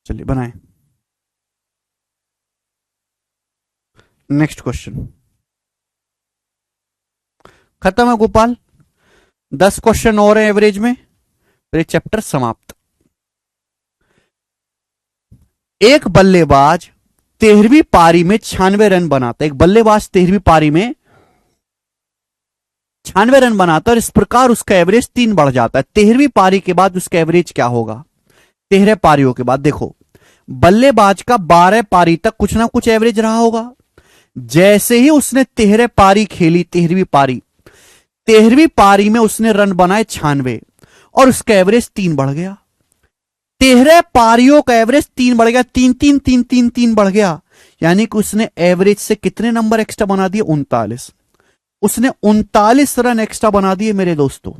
चलिए बनाएं। नेक्स्ट क्वेश्चन खत्म है गोपाल, 10 क्वेश्चन और हैं एवरेज में, फिर चैप्टर समाप्त। एक बल्लेबाज 13वीं पारी में 96 रन बनाता है। एक बल्लेबाज 13वीं पारी में 96 रन बनाता है और इस प्रकार उसका एवरेज 3 बढ़ जाता है। 13वीं पारी के बाद उसका एवरेज क्या होगा? 13 पारियों के बाद देखो, बल्लेबाज का 12 पारी तक कुछ ना कुछ एवरेज रहा होगा। जैसे ही उसने 13 पारी खेली, 13वीं पारी में उसने रन बनाए 96 और उसका एवरेज 3 बढ़ गया। 13 पारियों का एवरेज 3 बढ़ गया, 3 3 3 3 3 बढ़ गया, यानी कि उसने एवरेज से कितने नंबर एक्स्ट्रा बना दिए? 39। उसने 39 रन एक्स्ट्रा बना दिए मेरे दोस्तों।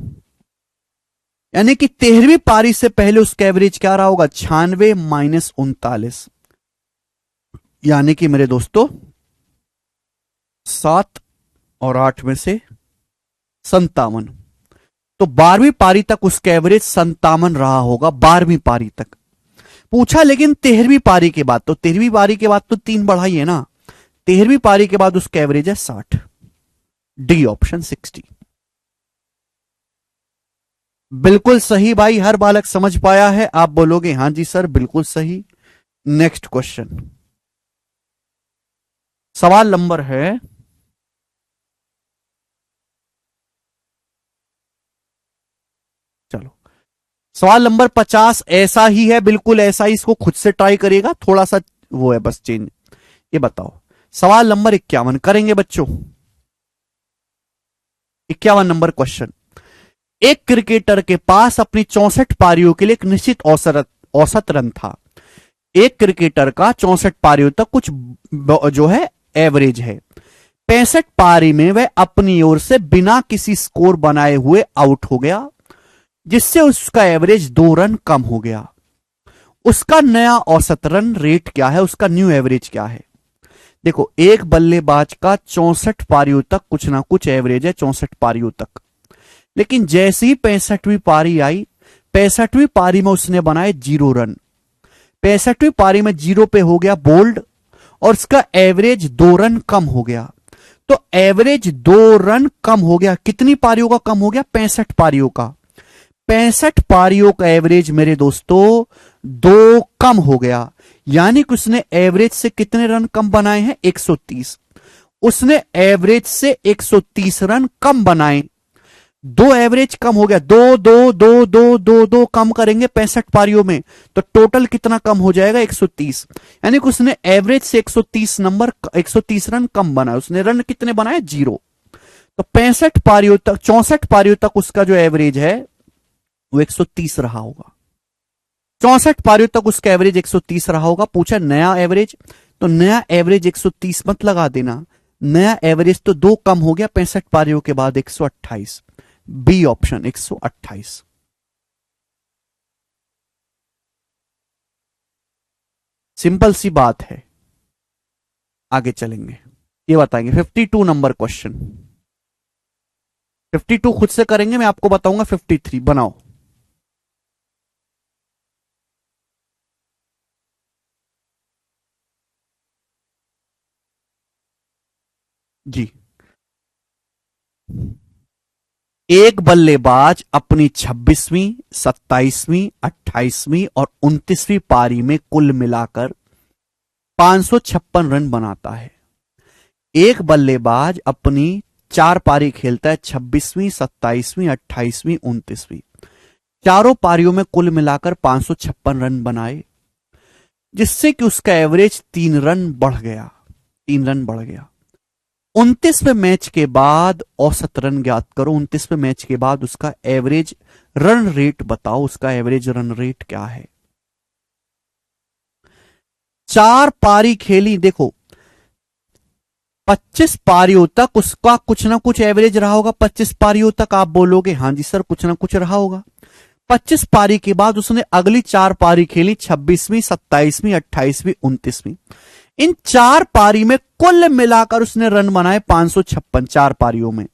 यानी कि 13वीं पारी से पहले उसका एवरेज क्या रहा होगा? 96 माइनस 39, यानी कि मेरे दोस्तों 7 और 8 में से 57। तो 12वीं पारी तक उसका एवरेज 57 रहा होगा। 12वीं पारी तक पूछा, लेकिन 13वीं पारी के बाद, तो 13वीं पारी के बाद तो 3 बढ़ाई है ना, 13वीं पारी के बाद उसका एवरेज है 60। डी ऑप्शन 60 बिल्कुल सही भाई, हर बालक समझ पाया है। आप बोलोगे हां जी सर बिल्कुल सही। नेक्स्ट क्वेश्चन, सवाल नंबर है, चलो सवाल नंबर 50 ऐसा ही है, बिल्कुल ऐसा ही, इसको खुद से ट्राई करिएगा, थोड़ा सा वो है बस चेंज। ये बताओ, सवाल नंबर 51 करेंगे बच्चों। 51 नंबर क्वेश्चन, एक क्रिकेटर के पास अपनी 64 पारियों के लिए एक निश्चित औसत रन था। एक क्रिकेटर का 64 पारियों तक कुछ जो है एवरेज है। 65 पारी में वह अपनी ओर से बिना किसी स्कोर बनाए हुए आउट हो गया, जिससे उसका एवरेज 2 रन कम हो गया। उसका नया औसत रन रेट क्या है? उसका न्यू एवरेज क्या है? देखो, एक बल्लेबाज का 64 पारियों तक कुछ ना कुछ एवरेज है, 64 पारियों तक, लेकिन जैसे ही 65वीं पारी आई, 65वीं पारी में उसने बनाए 0 रन। 65वीं पारी में 0 पे हो गया बोल्ड और उसका एवरेज 2 रन कम हो गया। तो एवरेज 2 रन कम हो गया, कितनी पारियों का कम हो गया? 65 पारियों का। 65 पारियों का एवरेज मेरे दोस्तों 2 कम हो गया, यानी कि उसने एवरेज से कितने रन कम बनाए हैं? 130। उसने एवरेज से 130 रन कम बनाए। 2 एवरेज कम हो गया, 2 कम करेंगे 65 पारियों में तो टोटल कितना कम हो जाएगा? 130। यानी कि उसने एवरेज से 130 रन कम बनाया। उसने रन कितने बनाए? 0। तो 65 पारियों तक, 64 पारियों तक उसका जो एवरेज है वो 130 रहा होगा। 64 पारियों तक उसका एवरेज 130 रहा होगा। पूछा नया एवरेज, तो नया एवरेज 130 मत लगा देना, नया एवरेज तो 2 कम हो गया 65 पारियों के बाद, 128। B option 128। सिंपल सी बात है। आगे चलेंगे, ये बताएंगे 52 नंबर क्वेश्चन। 52 खुद से करेंगे, मैं आपको बताऊंगा 53। बनाओ। जी, एक बल्लेबाज अपनी 26वीं, 27वीं, 28वीं और 29वीं पारी में कुल मिलाकर 556 रन बनाता है। एक बल्लेबाज अपनी 4 पारी खेलता है, 26वीं, 27वीं, 28वीं, 29वीं। चारों पारियों में कुल मिलाकर 556 रन बनाए, जिससे कि उसका एवरेज 3 रन बढ़ गया। 3 रन बढ़ गया। 29वें मैच के बाद औसत रन ज्ञात करो। 29वें मैच के बाद उसका एवरेज रन रेट बताओ। उसका एवरेज रन रेट क्या है? 4 पारी खेली, देखो 25 पारियों तक उसका कुछ ना कुछ एवरेज रहा होगा। 25 पारियों तक आप बोलोगे हां जी सर कुछ ना कुछ रहा होगा। 25 पारी के बाद उसने अगली 4 पारी खेली, 26वीं, 27वीं, 28वीं, 29वीं। इन 4 पारी में कुल मिलाकर उसने रन बनाए 556 4 पारियों में,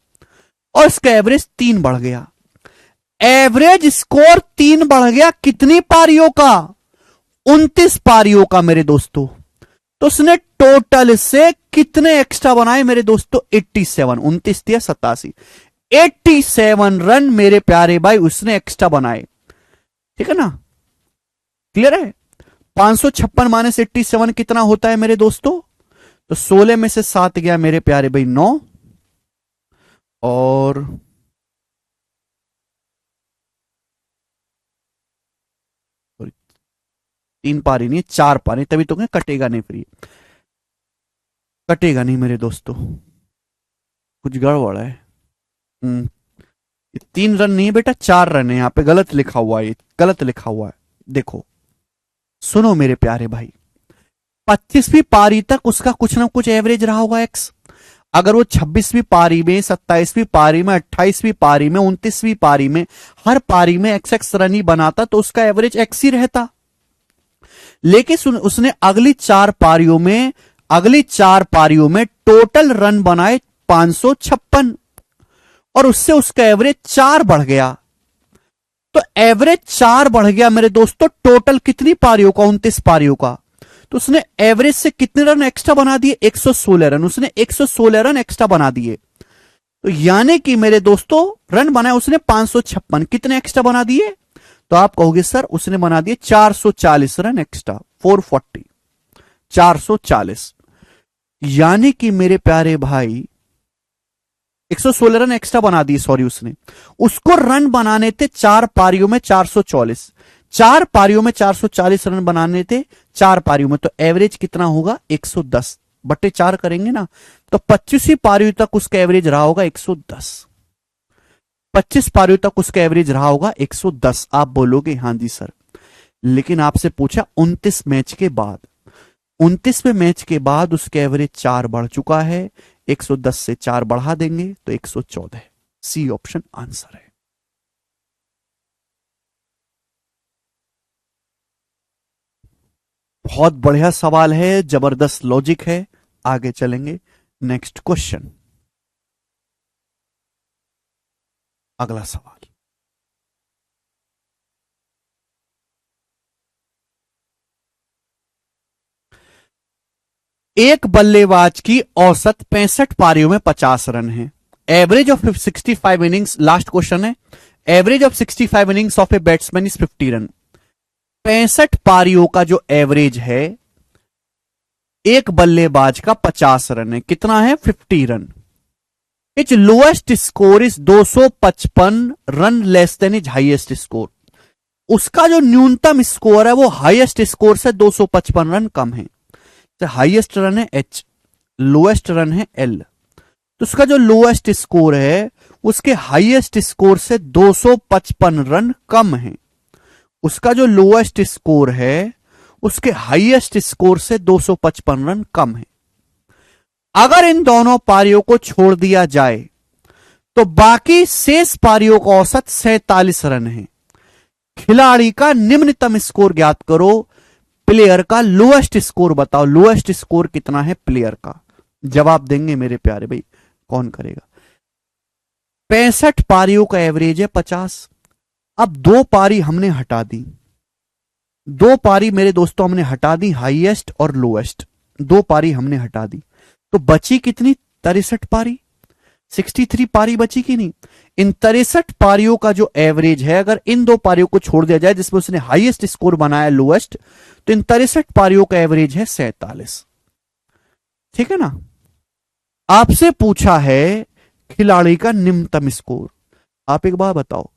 और इसका एवरेज 3 बढ़ गया। एवरेज स्कोर 3 बढ़ गया कितनी पारियों का? 29 पारियों का मेरे दोस्तों। तो उसने टोटल से कितने एक्स्ट्रा बनाए मेरे दोस्तों? 87। 29 दिया 87, 87 रन मेरे प्यारे भाई उसने एक्स्ट्रा बनाए। ठीक है ना, क्लियर है? 556 माइनस 87 कितना होता है मेरे दोस्तों? तो 16 में से 7 गया मेरे प्यारे भाई 9, और तीन पारी नहीं 4 पारी, तभी तो कटेगा नहीं, फ्री कटेगा नहीं मेरे दोस्तों, कुछ गड़बड़ है। 3 रन नहीं बेटा 4 रन है, यहां पे गलत लिखा हुआ है, गलत लिखा हुआ है। देखो सुनो मेरे प्यारे भाई, 25वीं पारी तक उसका कुछ ना कुछ एवरेज रहा होगा एक्स। अगर वो 26वीं पारी में, 27वीं पारी में, 28वीं पारी में, 29वीं पारी में हर पारी में एक्स एक्स रन ही बनाता तो उसका एवरेज एक्स ही रहता। लेकिन उसने अगली 4 पारियों में टोटल रन बनाए 556, और उससे उसका एवरेज 4 बढ़ गया। तो एवरेज 4 बढ़ गया मेरे दोस्तों, टोटल कितनी पारियों का? 29 पारियों का। तो उसने एवरेज से कितने रन एक्स्ट्रा बना दिए? 116 रन। उसने 116 रन एक्स्ट्रा बना दिए। तो यानी कि मेरे दोस्तों रन बनाए उसने 556, कितने एक्स्ट्रा बना दिए? तो आप कहोगे सर उसने बना दिए 440 रन एक्स्ट्रा, 440, 440। यानी कि मेरे प्यारे भाई 116 रन एक्स्ट्रा बना दिए, सॉरी उसने, उसको रन बनाने थे 4 पारियों में 444, 4 पारियों में 440 रन बनाने थे 4 पारियों में। तो एवरेज कितना होगा? 110 बटे 4 करेंगे ना, तो 25वीं पारियों तक उसका एवरेज रहा होगा 110। 25 पारियों तक उसका एवरेज रहा होगा 110। आप बोलोगे हां जी सर, लेकिन आपसे पूछा 29 मैच के बाद, 29वें मैच के बाद उसके एवरेज 4 बढ़ चुका है, 110 से 4 बढ़ा देंगे तो 114। सी ऑप्शन आंसर है। बहुत बढ़िया सवाल है, जबरदस्त लॉजिक है। आगे चलेंगे, नेक्स्ट क्वेश्चन। अगला सवाल, एक बल्लेबाज की औसत 65 पारियों में 50 रन है। Average of 65 innings, last question है, average of 65 innings of a batsman is 50 run. 65 पारियों का जो एवरेज है एक बल्लेबाज का 50 रन है, कितना है? 50 run. It's lowest score is 255 run less than is highest score. उसका जो न्यूनतम स्कोर है वो हाईएस्ट स्कोर से 255 रन कम है। तो हाईएस्ट रन है एच, लोएस्ट रन है एल, तो उसका जो लोएस्ट स्कोर है उसके हाईएस्ट स्कोर से 255 रन कम है। उसका जो लोएस्ट स्कोर है उसके हाईएस्ट स्कोर से 255 रन कम है। अगर इन दोनों पारियों को छोड़ दिया जाए तो बाकी शेष पारियों का औसत 47 रन है। खिलाड़ी का निम्नतम स्कोर ज्ञात करो, प्लेयर का लोएस्ट स्कोर बताओ। लोएस्ट स्कोर कितना है प्लेयर का? जवाब देंगे मेरे प्यारे भाई, कौन करेगा? 65 पारियों का एवरेज है 50। अब दो पारी हमने हटा दी, दो पारी मेरे दोस्तों हमने हटा दी, हाईएस्ट और लोएस्ट, दो पारी हमने हटा दी, तो बची कितनी? 63 पारी। 63 पारी बची कि नहीं? इन 63 पारियों का जो एवरेज है, अगर इन दो पारियों को छोड़ दिया जाए जिसमें उसने हाईएस्ट स्कोर बनाया लोएस्ट, तो इन 63 पारियों का एवरेज है 47। ठीक है ना? आपसे पूछा है खिलाड़ी का निम्नतम स्कोर। आप एक बार बताओ,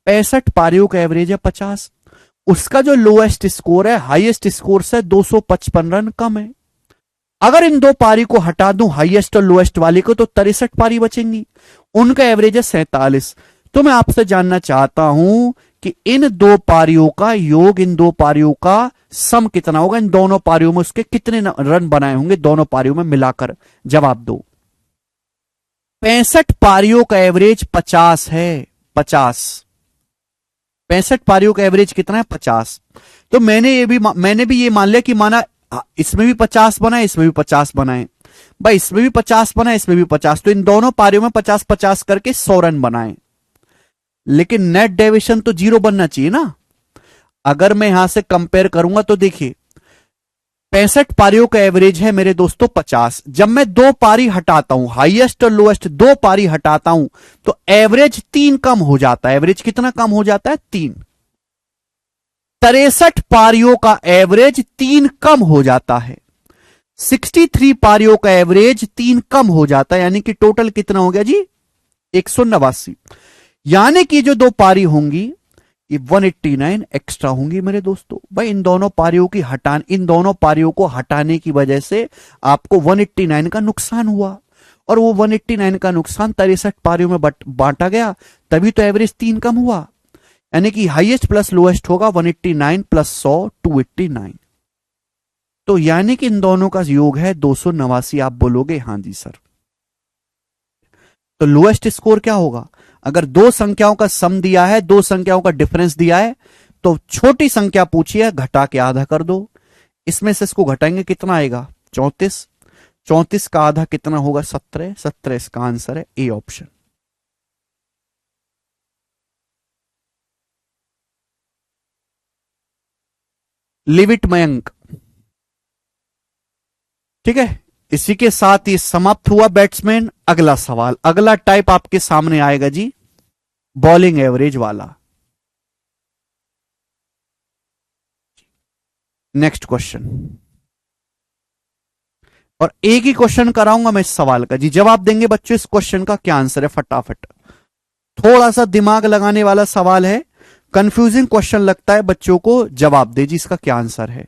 65 पारियों का एवरेज है 50, उसका जो लोएस्ट स्कोर है हाईएस्ट स्कोर से 255 रन कम है। अगर इन दो पारी को हटा दूं हाईएस्ट और लोएस्ट वाली को, तो 63 पारी बचेंगी, उनका एवरेज है 47। तो मैं आपसे जानना चाहता हूं कि इन दो पारियों का योग, इन दो पारियों का सम कितना होगा? इन दोनों पारियों में उसके कितने रन बनाए होंगे दोनों पारियों में मिलाकर? जवाब दो। 65 पारियों का एवरेज 50 है, 50। 65 पारियों का एवरेज कितना है? 50। तो मैंने भी ये मान लिया कि माना इसमें भी 50 बनाए, इसमें भी 50 बनाए, भाई इसमें भी 50 बनाए, इसमें भी 50, तो इन दोनों पारियों में 50-50 करके 100 रन बनाए। लेकिन नेट डेविएशन तो 0 बनना चाहिए ना। अगर मैं यहां से कंपेयर करूंगा तो देखिए 65 पारियों का एवरेज है मेरे दोस्तों 50। जब मैं दो पारी हटाता हूं, हाईएस्ट और लोएस्ट दो पारी हटाता हूं, तो एवरेज 3 कम हो जाता है। एवरेज कितना कम हो जाता है? 3। 63 पारियों का एवरेज 3 कम हो जाता है। 63 पारियों का एवरेज 3 कम हो जाता है, यानी कि टोटल कितना हो गया जी? 189। यानी कि जो दो पारी होंगी ये 189 एक्स्ट्रा होंगी मेरे दोस्तों। भाई इन दोनों पारियों को हटाने की वजह से आपको 189 का नुकसान हुआ, और वो 189 का नुकसान 63 पारियों में बांटा गया, तभी तो एवरेज 3 कम हुआ। यानी कि हाईएस्ट प्लस लोएस्ट होगा 189 प्लस 100, 289। तो यानी कि इन दोनों का योग है 289। आप बोलोगे हां जी सर। तो लोएस्ट स्कोर क्या होगा? अगर दो संख्याओं का सम दिया है, दो संख्याओं का डिफरेंस दिया है, तो छोटी संख्या पूछी है, घटा के आधा कर दो। इसमें से इसको घटाएंगे कितना आएगा? 34। 34 का आधा कितना होगा? 17। 17 इसका आंसर है A option. Live it Mayank. ठीक है, इसी के साथ ये समाप्त हुआ बैट्समैन। अगला सवाल, अगला टाइप आपके सामने आएगा जी, बॉलिंग एवरेज वाला। नेक्स्ट क्वेश्चन, और एक ही क्वेश्चन कराऊंगा मैं इस सवाल का जी। जवाब देंगे बच्चों इस क्वेश्चन का क्या आंसर है फटाफट। थोड़ा सा दिमाग लगाने वाला सवाल है, कंफ्यूजिंग क्वेश्चन लगता है बच्चों को। जवाब दे जी, इसका क्या आंसर है?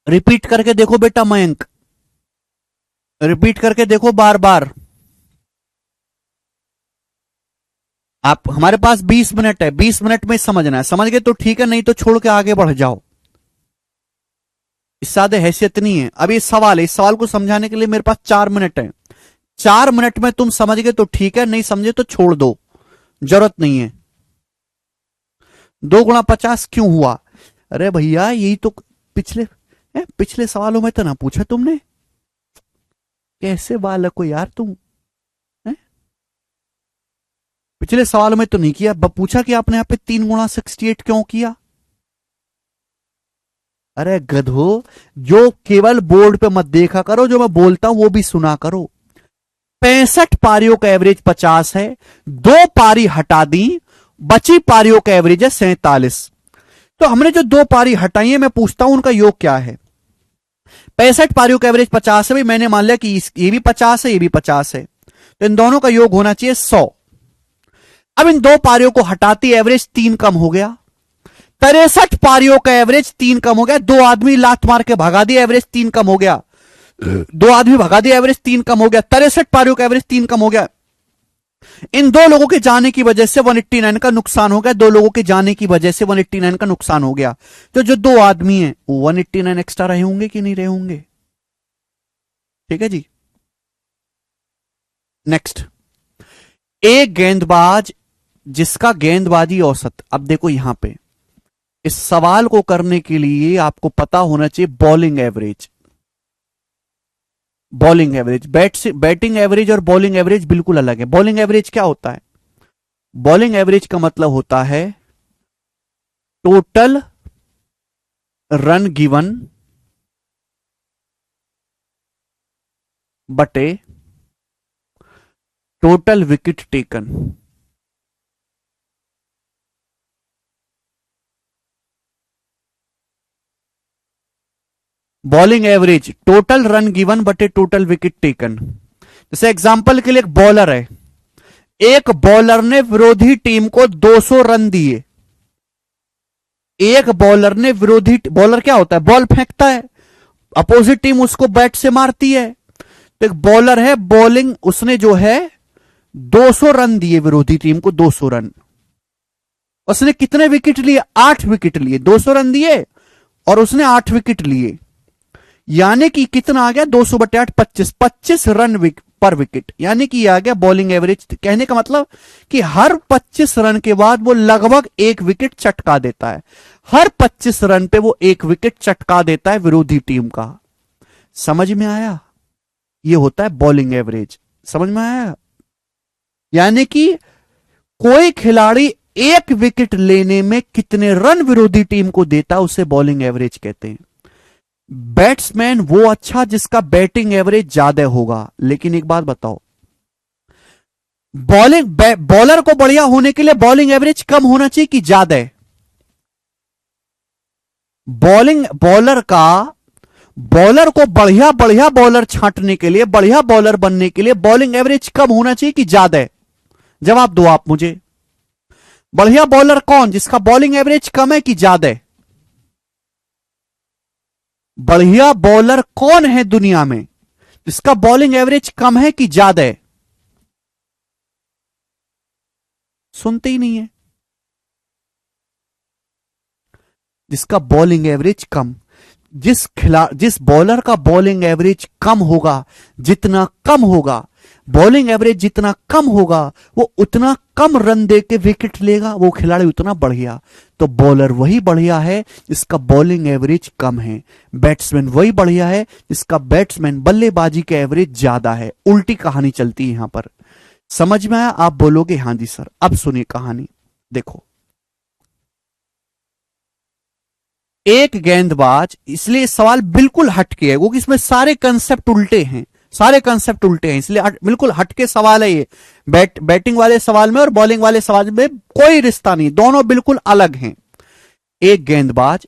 रिपीट करके देखो बेटा मयंक, रिपीट करके देखो बार बार। आप, हमारे पास 20 मिनट है, 20 मिनट में समझना है। समझ गए तो ठीक है, नहीं तो छोड़ के आगे बढ़ जाओ। इससे ज्यादा हैसियत नहीं है। अब ये सवाल है, इस सवाल को समझाने के लिए मेरे पास 4 मिनट है। 4 मिनट में तुम समझ गए तो ठीक है, नहीं समझे तो छोड़ दो, जरूरत नहीं है। 2 गुणा 50 क्यों हुआ? अरे भैया यही तो पिछले सवालों में तो ना पूछा तुमने। कैसे बालक हो यार तुम है? पिछले सवालों में तो नहीं किया, पूछा कि आपने यहाँ पे 3 गुणा 68 क्यों किया? अरे गधो, जो केवल बोर्ड पे मत देखा करो, जो मैं बोलता हूं वो भी सुना करो। 65 पारियों का एवरेज 50 है, 2 पारी हटा दी, बची पारियों का एवरेज है 47। तो हमने जो 2 पारी हटाई है, मैं पूछता हूं उनका योग क्या है। 65 पारियों का एवरेज 50 है, भाई मैंने मान लिया कि ये भी 50 है, ये भी 50 है, तो इन दोनों का योग होना चाहिए 100। अब इन 2 पारियों को हटाती एवरेज 3 कम हो गया, 63 पारियों का एवरेज 3 कम हो गया। 2 आदमी लात मार के भगा दिया, एवरेज 3 कम हो गया। 2 आदमी भगा दिया, एवरेज 3 कम हो गया। 63 पारियों का एवरेज 3 कम हो गया। इन 2 लोगों के जाने की वजह से 189 का नुकसान हो गया। 2 लोगों के जाने की वजह से 189 का नुकसान हो गया। तो जो 2 आदमी हैं वो 189 एक्स्ट्रा रहे होंगे कि नहीं रहे होंगे? ठीक है जी। नेक्स्ट, एक गेंदबाज जिसका गेंदबाजी औसत, अब देखो यहां पे इस सवाल को करने के लिए आपको पता होना चाहिए bowling average. Bowling average, batting average और बॉलिंग एवरेज बिल्कुल अलग है। बॉलिंग एवरेज क्या होता है? बॉलिंग एवरेज का मतलब होता है टोटल रन गिवन बटे total wicket taken. Bowling average total run given बटे टोटल विकेट टेकन। जैसे एग्जांपल के लिए एक बॉलर है, एक बॉलर ने विरोधी टीम को 200 रन दिए। एक बॉलर ने विरोधी, बॉलर क्या होता है? बॉल फेंकता है, अपोजिट टीम उसको बैट से मारती है। तो एक बॉलर है, बॉलिंग उसने जो है 200 रन दिए विरोधी टीम को, 200 रन। उसने कितने विकेट लिए? 8 विकेट लिए। 200 रन दिए और उसने 8 विकेट लिए, यानी कि कितना आ गया? 200 बटे 8, 25 रन पर विकेट, यानी कि आ गया बॉलिंग एवरेज। कहने का मतलब कि हर 25 रन के बाद वो लगभग 1 विकेट चटका देता है। हर 25 रन पे वो 1 विकेट चटका देता है विरोधी टीम का। समझ में आया? ये होता है बॉलिंग एवरेज। समझ में आया? यानी कि कोई खिलाड़ी 1 विकेट लेने में कितने रन विरोधी टीम को देता है, उसे बॉलिंग एवरेज कहते हैं। बैट्समैन वो अच्छा जिसका बैटिंग एवरेज ज्यादा होगा। लेकिन एक बात बताओ, बॉलर को बढ़िया होने के लिए बॉलिंग एवरेज कम होना चाहिए कि ज्यादा है? बॉलर को बढ़िया बढ़िया बॉलर छांटने के लिए, बढ़िया बॉलर बनने के लिए बॉलिंग एवरेज कम होना चाहिए कि ज्यादा है? जवाब दो आप मुझे। बढ़िया बॉलर कौन, जिसका बॉलिंग एवरेज कम है कि ज्यादा है? बढ़िया बॉलर कौन है दुनिया में जिसका बॉलिंग एवरेज कम है कि ज्यादा है? सुनते ही नहीं है। जिसका बॉलिंग एवरेज कम, जिस बॉलर का बॉलिंग एवरेज कम होगा, जितना कम होगा बॉलिंग एवरेज, जितना कम होगा वो उतना कम रन दे के विकेट लेगा, वो खिलाड़ी उतना बढ़िया। तो बॉलर वही बढ़िया है जिसका बॉलिंग एवरेज कम है, बैट्समैन वही बढ़िया है जिसका बैट्समैन बल्लेबाजी का एवरेज ज्यादा है। उल्टी कहानी चलती है यहां पर। समझ में आया? आप बोलोगे हां जी सर। अब सुनिए कहानी। देखो, एक गेंदबाज, इसलिए सवाल बिल्कुल हटके है क्योंकि इसमें सारे कंसेप्ट उल्टे हैं, सारे कंसेप्ट उल्टे हैं, इसलिए बिल्कुल हटके सवाल है ये। बैटिंग वाले सवाल में और बॉलिंग वाले सवाल में कोई रिश्ता नहीं, दोनों बिल्कुल अलग हैं। एक गेंदबाज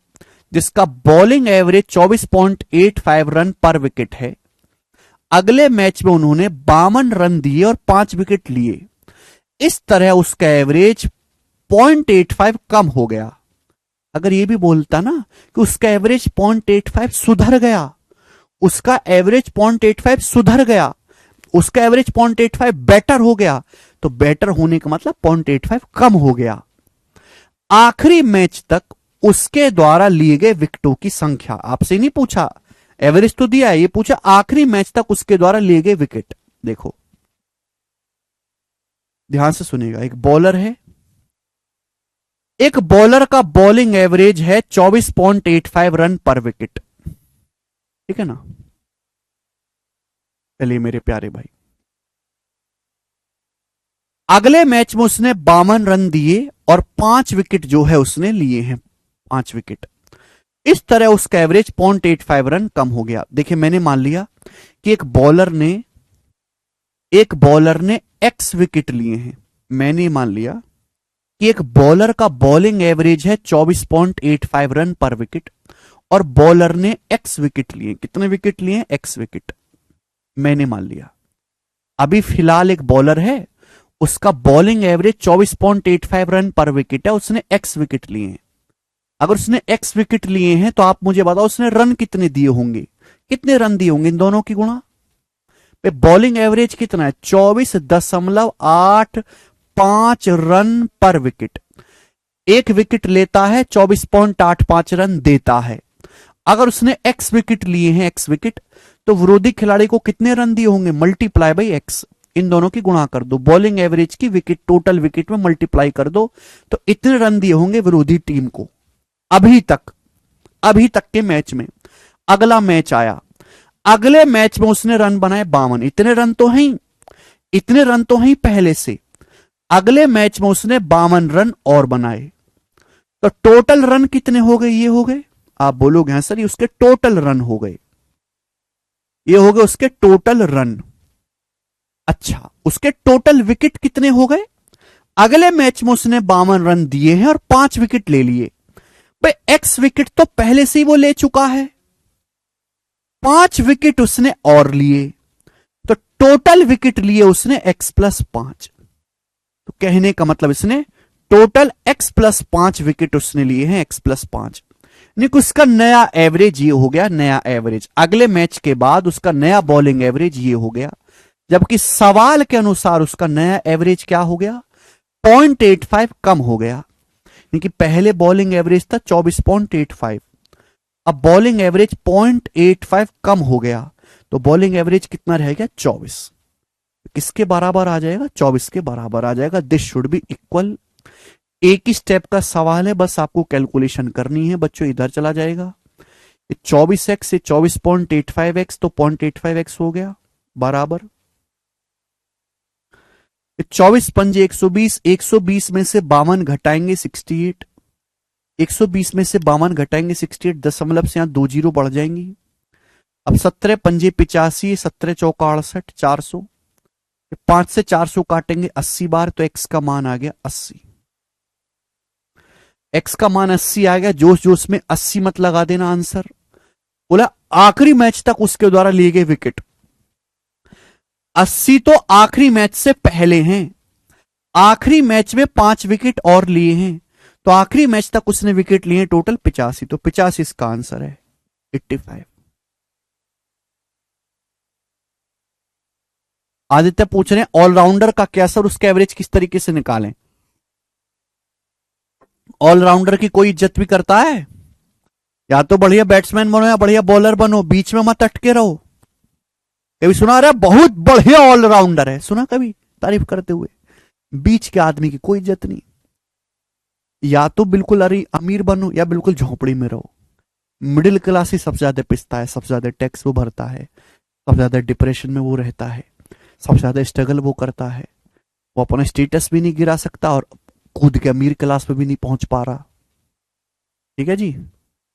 जिसका बॉलिंग एवरेज 24.85 रन पर विकेट है, अगले मैच में उन्होंने 52 रन दिए और 5 विकेट लिए। इस तरह उसका एवरेज 0.85 कम हो गया। अगर ये भी बोलता ना कि उसका एवरेज 0.85 सुधर गया, उसका एवरेज 0.85 सुधर गया, उसका एवरेज 0.85 बेटर हो गया, तो बेटर होने का मतलब 0.85 कम हो गया। आखिरी मैच तक उसके द्वारा लिए गए विकेटों की संख्या, आपसे नहीं पूछा, एवरेज तो दिया है, ये पूछा आखिरी मैच तक उसके द्वारा लिए गए विकेट। देखो ध्यान से सुनिएगा, एक बॉलर है, एक बॉलर का बॉलिंग एवरेज है 24.85 रन पर विकेट, ठीक है ना? चलिए मेरे प्यारे भाई, अगले मैच में उसने 52 रन दिए और 5 विकेट जो है उसने लिए हैं, 5 विकेट। इस तरह उसका एवरेज 0.85 रन कम हो गया। देखिए मैंने मान लिया कि एक बॉलर ने एक्स विकेट लिए हैं। मैंने मान लिया कि एक बॉलर का बॉलिंग एवरेज है 24.85 रन पर विकेट और बॉलर ने एक्स विकेट लिए। कितने विकेट लिए? एक्स विकेट मैंने मान लिया। अभी फिलहाल एक बॉलर है, उसका बॉलिंग एवरेज 24.85 रन पर विकेट है, उसने एक्स विकेट लिए हैं। अगर उसने एक्स विकेट लिए हैं तो आप मुझे बताओ उसने रन कितने दिए होंगे, कितने रन दिए होंगे इन दोनों की गुणा। बॉलिंग एवरेज कितना है? 24.85 रन पर विकेट। एक विकेट लेता है, 24.85 रन देता है। अगर उसने एक्स विकेट लिए हैं, एक्स विकेट, तो विरोधी खिलाड़ी को कितने रन दिए होंगे? मल्टीप्लाई बाई एक्स, इन दोनों की गुणा कर दो। बॉलिंग एवरेज की विकेट टोटल विकेट में मल्टीप्लाई कर दो तो इतने रन दिए होंगे विरोधी टीम को अभी तक के मैच में। अगला मैच आया, अगले मैच में उसने रन बनाए 52। इतने रन तो हैं पहले से। अगले मैच में उसने 52 रन और बनाए, तो टोटल रन कितने हो गए? ये हो गए, आप बोलोगे हाँ सर ये उसके टोटल रन हो गए, ये हो गए उसके टोटल रन। अच्छा, उसके टोटल विकेट कितने हो गए? अगले मैच में उसने 52 रन दिए हैं और 5 विकेट ले लिए। भाई एक्स विकेट तो पहले से ही वो ले चुका है, 5 विकेट उसने और लिए, तो टोटल विकेट लिए उसने एक्स प्लस 5। तो कहने का मतलब इसने टोटल एक्स प्लस 5 विकेट उसने लिए हैं, एक्स प्लस 5। उसका नया एवरेज ये हो गया, नया एवरेज अगले मैच के बाद उसका नया बॉलिंग एवरेज ये हो गया, जबकि सवाल के अनुसार उसका नया एवरेज क्या हो गया? 0.85 कम हो गया। क्योंकि पहले बॉलिंग एवरेज था 24.85, अब बॉलिंग एवरेज 0.85 कम हो गया, तो बॉलिंग एवरेज कितना रहेगा? 24। किसके बराबर आ जाएगा? 24 के बराबर आ जाएगा। This should be equal. एक ही स्टेप का सवाल है, बस आपको कैलकुलेशन करनी है बच्चों। इधर चला जाएगा 24x से 24.85x, तो 0.85x हो गया बराबर 24 पंजे 120। 120 में से 52 घटाएंगे 68। 120 में से 52 घटाएंगे 68, दशमलव से यहां 2 जीरो बढ़ जाएंगी। अब 17 पंजे 85, 17 चौका 68, 400। 5 से 400 काटेंगे 80 बार, तो x का मान आ गया 80। x का मान 80 आ गया। जोश जोश में 80 मत लगा देना आंसर। बोला आखिरी मैच तक उसके द्वारा लिए गए विकेट 80 तो आखिरी मैच से पहले हैं। आखिरी मैच में 5 विकेट और लिए हैं, तो आखिरी मैच तक उसने विकेट लिए टोटल 85, तो 85 इसका आंसर है 85। आदित्य पूछ रहे हैं ऑलराउंडर का क्या सर, उसका एवरेज किस तरीके से निकालें? ऑलराउंडर की कोई इज्जत भी करता है? या तो बढ़िया बैट्समैन बनो या बढ़िया बॉलर बनो, बीच में मत अटके रहो। कभी सुना रहा बहुत बढ़िया ऑलराउंडर है, सुना कभी तारीफ करते हुए? बीच के आदमी की कोई इज्जत नहीं। या तो बिल्कुल अरे अमीर बनो या बिल्कुल झोपड़ी में रहो। मिडिल क्लास ही सबसे ज्यादा पिसता है, सबसे ज्यादा टैक्स वो भरता है, सबसे ज्यादा डिप्रेशन में वो रहता है, सबसे ज्यादा स्ट्रगल वो करता है। वो अपना स्टेटस भी नहीं गिरा सकता और खुद के अमीर क्लास पे भी नहीं पहुंच पा रहा। ठीक है जी,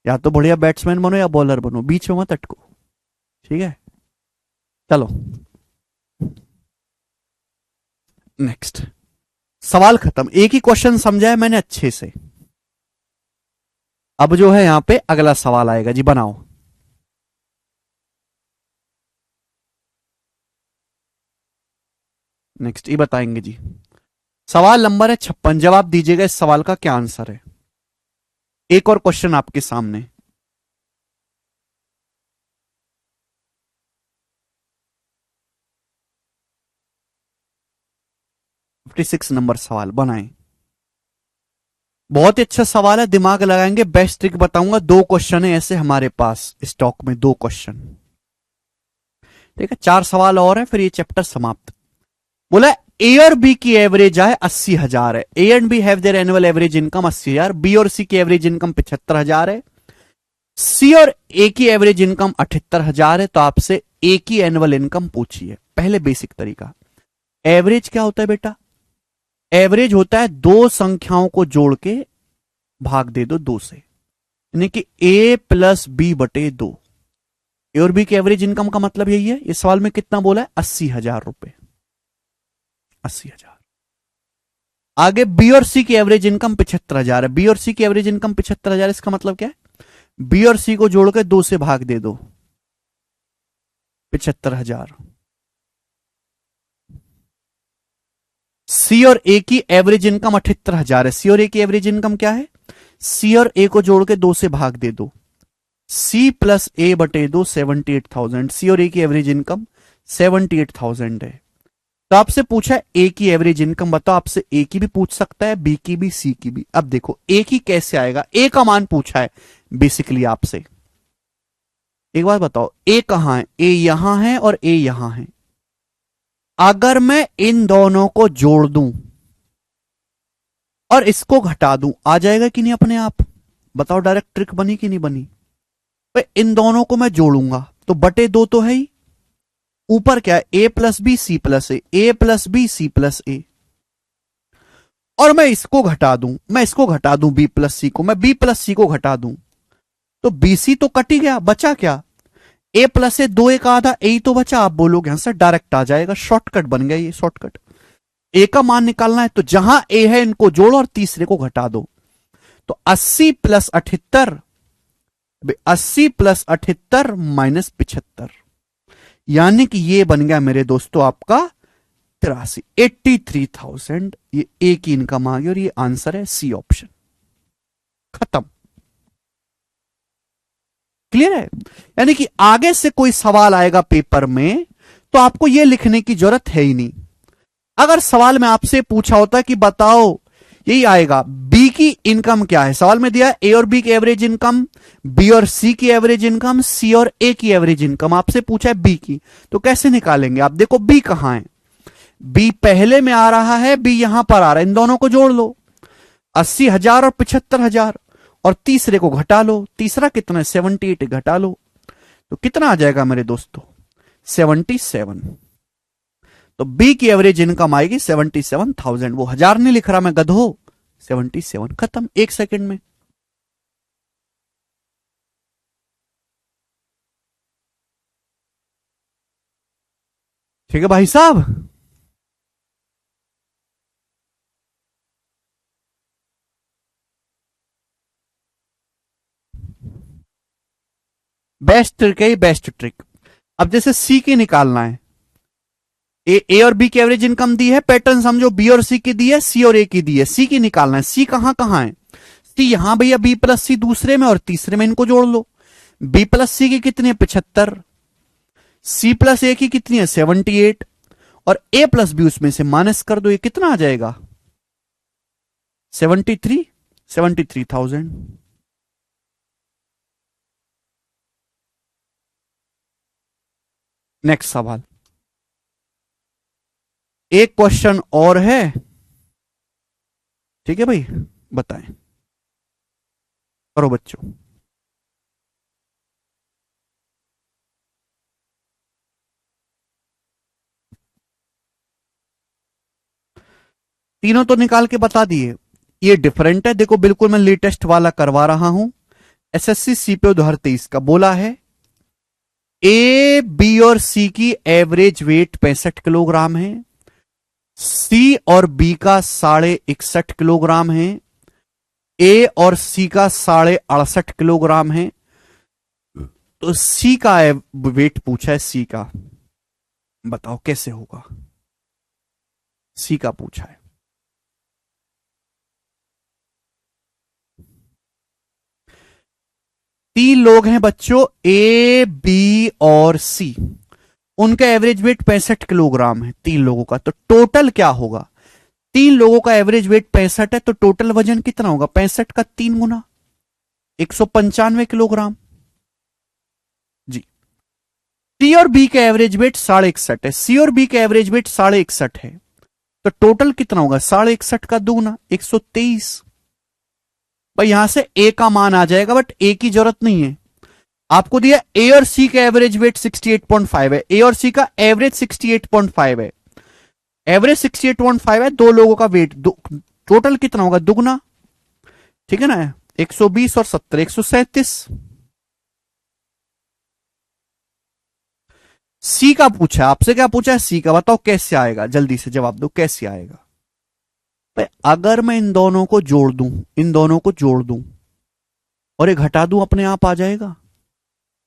या तो बढ़िया बैट्समैन बनो या बॉलर बनो, बीच में मत अटको। ठीक है, चलो नेक्स्ट सवाल खत्म। एक ही क्वेश्चन समझा है मैंने अच्छे से। अब जो है यहां पे अगला सवाल आएगा जी, बनाओ। नेक्स्ट ये बताएंगे जी। सवाल नंबर है 56। जवाब दीजिएगा इस सवाल का क्या आंसर है। एक और क्वेश्चन आपके सामने। सिक्स नंबर सवाल बनाएं। बहुत ही अच्छा सवाल है, दिमाग लगाएंगे। बेस्ट ट्रिक बताऊंगा। 2 क्वेश्चन है ऐसे हमारे पास स्टॉक में, 2 क्वेश्चन। ठीक है, 4 सवाल और है फिर ये चैप्टर समाप्त। बोला ए और बी की एवरेज आए 80,000 है। A and B have their annual average income 80,000। B और सी की एवरेज इनकम 75,000 है। सी और ए की एवरेज इनकम 78,000 है। तो आपसे ए की एनुअल इनकम पूछी है। पहले बेसिक तरीका, एवरेज क्या होता है बेटा? एवरेज होता है 2 संख्याओं को जोड़ के भाग दे दो 2 से। यानी कि ए प्लस बी बटे 2। ए और बी की एवरेज इनकम का मतलब यही है। इस सवाल में कितना बोला है? 80,000 रुपए, 80,000। आगे बी और सी की एवरेज इनकम 75,000 है। बी और सी की एवरेज इनकम 75,000, इसका मतलब क्या है? बी और सी को जोड़ के 2 से भाग दे दो, 75,000। सी और ए की एवरेज इनकम 78,000 है। सी और ए की एवरेज इनकम क्या है? सी और ए को जोड़ के 2 से भाग दे दो, सी प्लस ए बटे 2, 78,000। सी और ए की एवरेज इनकम 78,000 है। तो आपसे पूछा है ए की एवरेज इनकम बताओ। आपसे ए की भी पूछ सकता है, बी की भी, सी की भी। अब देखो ए की कैसे आएगा, ए का मान पूछा है बेसिकली आपसे। एक बात बताओ, ए कहां है? ए यहां है और ए यहां है। अगर मैं इन दोनों को जोड़ दूं और इसको घटा दूं, आ जाएगा कि नहीं अपने आप? बताओ, डायरेक्ट ट्रिक बनी कि नहीं बनी? तो इन दोनों को मैं जोड़ूंगा तो बटे 2 तो है ही। ऊपर क्या है? ए प्लस बी सी प्लस ए, ए प्लस बी सी प्लस ए। और मैं इसको घटा दूं, मैं इसको घटा दूं बी प्लस सी को, मैं बी प्लस सी को घटा दूं तो बी सी तो कट ही गया, बचा क्या? ए प्लस ए, 2 एक आधा, ए तो बचा। आप बोलोगे आंसर डायरेक्ट आ जाएगा, शॉर्टकट बन गया ये, शॉर्टकट। ए का मान निकालना है तो जहां ए है इनको जोड़ो और तीसरे को घटा दो। तो 80 प्लस 78, 80 प्लस 78 माइनस 75, यानी कि ये बन गया मेरे दोस्तों आपका 83, 83,000। ये ए की इनकम आ गई और ये आंसर है सी ऑप्शन। खत्म। क्लियर है? यानी कि आगे से कोई सवाल आएगा पेपर में तो आपको यह लिखने की जरूरत है ही नहीं। अगर सवाल में आपसे पूछा होता कि बताओ, यही आएगा बी की इनकम क्या है, सवाल में दिया ए और बी की एवरेज इनकम, बी और सी की एवरेज इनकम, सी और ए की एवरेज इनकम। आपसे पूछा है बी की, तो कैसे निकालेंगे आप? देखो बी कहां है, बी पहले में आ रहा है, बी यहां पर आ रहा है। इन दोनों को जोड़ लो, 80,000 और 75,000, और तीसरे को घटा लो। तीसरा कितना है? 78, घटा लो तो कितना आ जाएगा मेरे दोस्तों? 77। तो बी की एवरेज इनकम आएगी 77,000। वो 1000 नहीं लिख रहा मैं गधो, 77। खत्म, 1 सेकंड में। ठीक है भाई साहब? बेस्ट ट्रिक है, बेस्ट ट्रिक। अब जैसे सी की निकालना है, ए और बी की एवरेज इनकम दी है, पैटर्न समझो, बी और सी की दी है, सी और ए की दी है। सी की निकालना है, सी कहां कहां है? सी यहां भैया, बी प्लस सी दूसरे में और तीसरे में, इनको जोड़ लो। बी प्लस सी की कितनी है? 75। सी प्लस ए की कितनी है? 78। और ए प्लस बी उसमें से माइनस कर दो, ये कितना आ जाएगा? 73, 73,000। नेक्स्ट सवाल, एक क्वेश्चन और है। ठीक है भाई, बताएं, करो बच्चों। तीनों तो निकाल के बता दिए। ये डिफरेंट है, देखो बिल्कुल मैं लेटेस्ट वाला करवा रहा हूं। एसएससी सीपीओ 2023 का बोला है, ए बी और सी की एवरेज वेट 65 किलोग्राम है, सी और बी का 61.5 किलोग्राम है, ए और सी का 68.5 किलोग्राम है। तो सी का वेट पूछा है, सी का बताओ कैसे होगा? सी का पूछा है। तीन लोग हैं बच्चों, ए बी और सी, उनका एवरेज वेट 65 किलोग्राम है तीन लोगों का। तो टोटल क्या होगा? तीन लोगों का एवरेज वेट 65 है, तो टोटल वजन कितना होगा? 65 का 3 गुना, 195 किलोग्राम। जी। सी और बी का एवरेज वेट 61.5 है, सी और बी का एवरेज वेट 61.5 है, तो टोटल कितना होगा? 61.5 का दुगना, 123। भाई यहां से ए का मान आ जाएगा, बट ए की जरूरत नहीं है। आपको दिया ए और सी का एवरेज वेट 68.5 है, ए और सी का एवरेज 68.5 है, एवरेज 68.5 है, दो लोगों का वेट, टोटल कितना होगा? दुगना। ठीक है ना, 120 और 70 137। सी का पूछा है आपसे, क्या पूछा है? सी का। बताओ कैसे आएगा, जल्दी से जवाब दो, कैसे आएगा? अगर मैं इन दोनों को जोड़ दूं, इन दोनों को जोड़ दूं और ये घटा दूं, अपने आप आ जाएगा।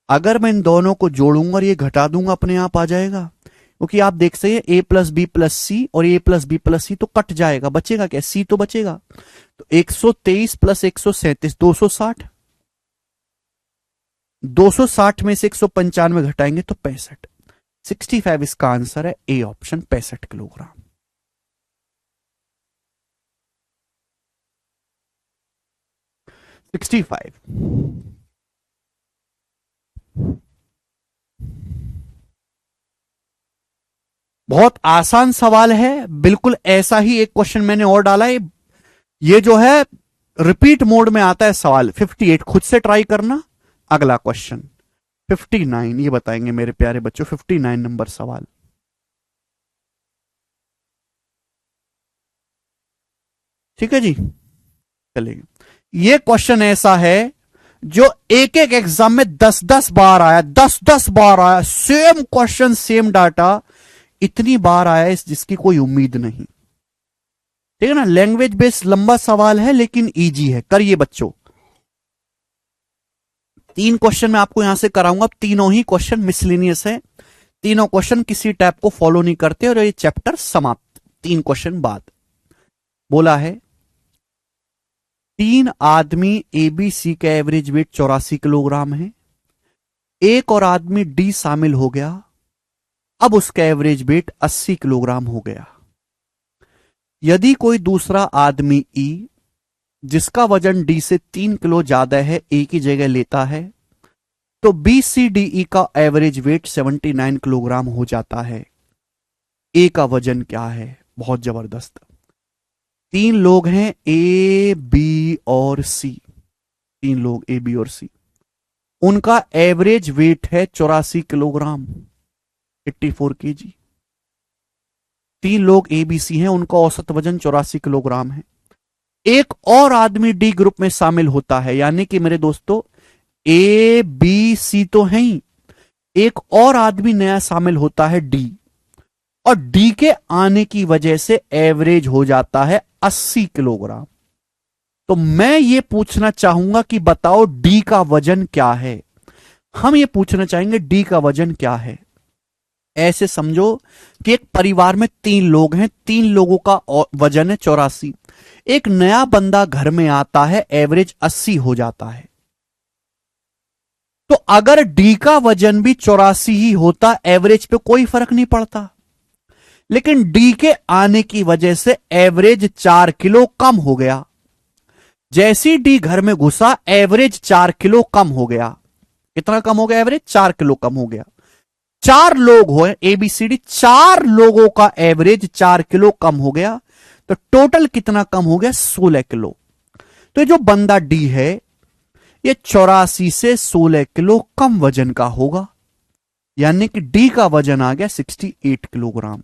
अगर मैं इन दोनों को जोड़ूंगा और ये घटा दूंगा, अपने आप आ जाएगा। क्योंकि आप देख सकते हैं ए प्लस बी प्लस सी और ए प्लस बी प्लस सी तो कट जाएगा, बचेगा क्या? सी तो बचेगा। तो 123 प्लस 137 260। 260 में से 195 घटाएंगे तो 65। 65 इसका आंसर है, A option, 65 kilogram. Sixty five. बहुत आसान सवाल है, बिल्कुल ऐसा ही एक क्वेश्चन मैंने और डाला है। ये जो है रिपीट मोड में आता है सवाल। 58 खुद से ट्राई करना। अगला क्वेश्चन 59, ये बताएंगे मेरे प्यारे बच्चों। 59 नंबर सवाल। ठीक है जी, चलिए। ये क्वेश्चन ऐसा है जो एक एक एग्जाम में 10-10 बार आया, 10-10 बार आया, सेम क्वेश्चन सेम डाटा, इतनी बार आया है जिसकी कोई उम्मीद नहीं। ठीक है ना? लैंग्वेज बेस्ड लंबा सवाल है लेकिन इजी है, करिए बच्चों। 3 क्वेश्चन मैं आपको यहां से कराऊंगा, तीनों ही क्वेश्चन मिसलिनियस है। तीनों क्वेश्चन किसी टाइप को फॉलो नहीं करते और ये चैप्टर समाप्त। 3 क्वेश्चन बाद बोला है 3 आदमी एबीसी का एवरेज वेट 84 किलोग्राम है। एक और आदमी डी शामिल हो गया, अब उसका एवरेज वेट 80 किलोग्राम हो गया। यदि कोई दूसरा आदमी ई जिसका वजन डी से 3 किलो ज्यादा है ए की जगह लेता है तो बी सी डी ई का एवरेज वेट 79 किलोग्राम हो जाता है। ए का वजन क्या है? बहुत जबरदस्त। 3 लोग हैं, ए बी और सी। 3 लोग ए बी और सी, उनका एवरेज वेट है 84 किलोग्राम, 84 केजी। 3 लोग ए बी सी हैं, उनका औसत वजन 84 किलोग्राम है। एक और आदमी डी ग्रुप में शामिल होता है, यानी कि मेरे दोस्तों ए बी सी तो है ही, एक और आदमी नया शामिल होता है डी, और डी के आने की वजह से एवरेज हो जाता है 80 किलोग्राम। तो मैं ये पूछना चाहूंगा कि बताओ डी का वजन क्या है? हम ये पूछना चाहेंगे डी का वजन क्या है। ऐसे समझो कि एक परिवार में 3 लोग हैं, 3 लोगों का वजन है 84। एक नया बंदा घर में आता है, एवरेज 80 हो जाता है। तो अगर डी का वजन भी 84 ही होता, एवरेज पे कोई फर्क नहीं पड़ता। लेकिन डी के आने की वजह से एवरेज 4 किलो कम हो गया। जैसी डी घर में घुसा, एवरेज 4 किलो कम हो गया। कितना कम हो गया? एवरेज 4 किलो कम हो गया। 4 लोग हो एबीसीडी, 4 लोगों का एवरेज 4 किलो कम हो गया। तो टोटल कितना कम हो गया? 16 किलो। तो ये जो बंदा डी है ये 84 से 16 किलो कम वजन का होगा, यानी कि डी का वजन आ गया 68 किलोग्राम।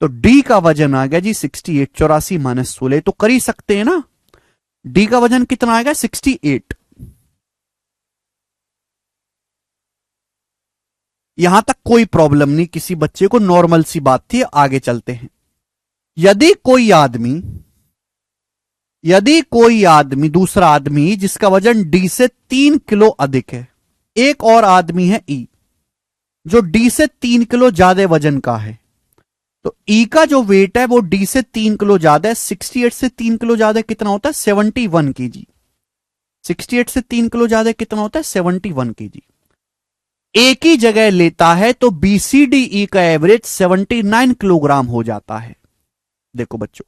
तो डी का वजन आ गया जी 68, 84 माइनस 16, तो कर ही सकते हैं ना। डी का वजन कितना आएगा? 68। यहां तक कोई प्रॉब्लम नहीं, किसी बच्चे को नॉर्मल सी बात थी। आगे चलते हैं। यदि कोई आदमी दूसरा आदमी जिसका वजन डी से 3 किलो अधिक है, एक और आदमी है ई जो डी से 3 किलो ज्यादा वजन का है, तो ई का जो वेट है वो डी से 3 किलो ज्यादा है। 68 से 3 किलो ज्यादा कितना होता है? 71 केजी। 68 से 3 किलो ज्यादा कितना होता है? 71 केजी। ए की जगह लेता है तो बीसीडीई का एवरेज 79 किलोग्राम हो जाता है। देखो बच्चों,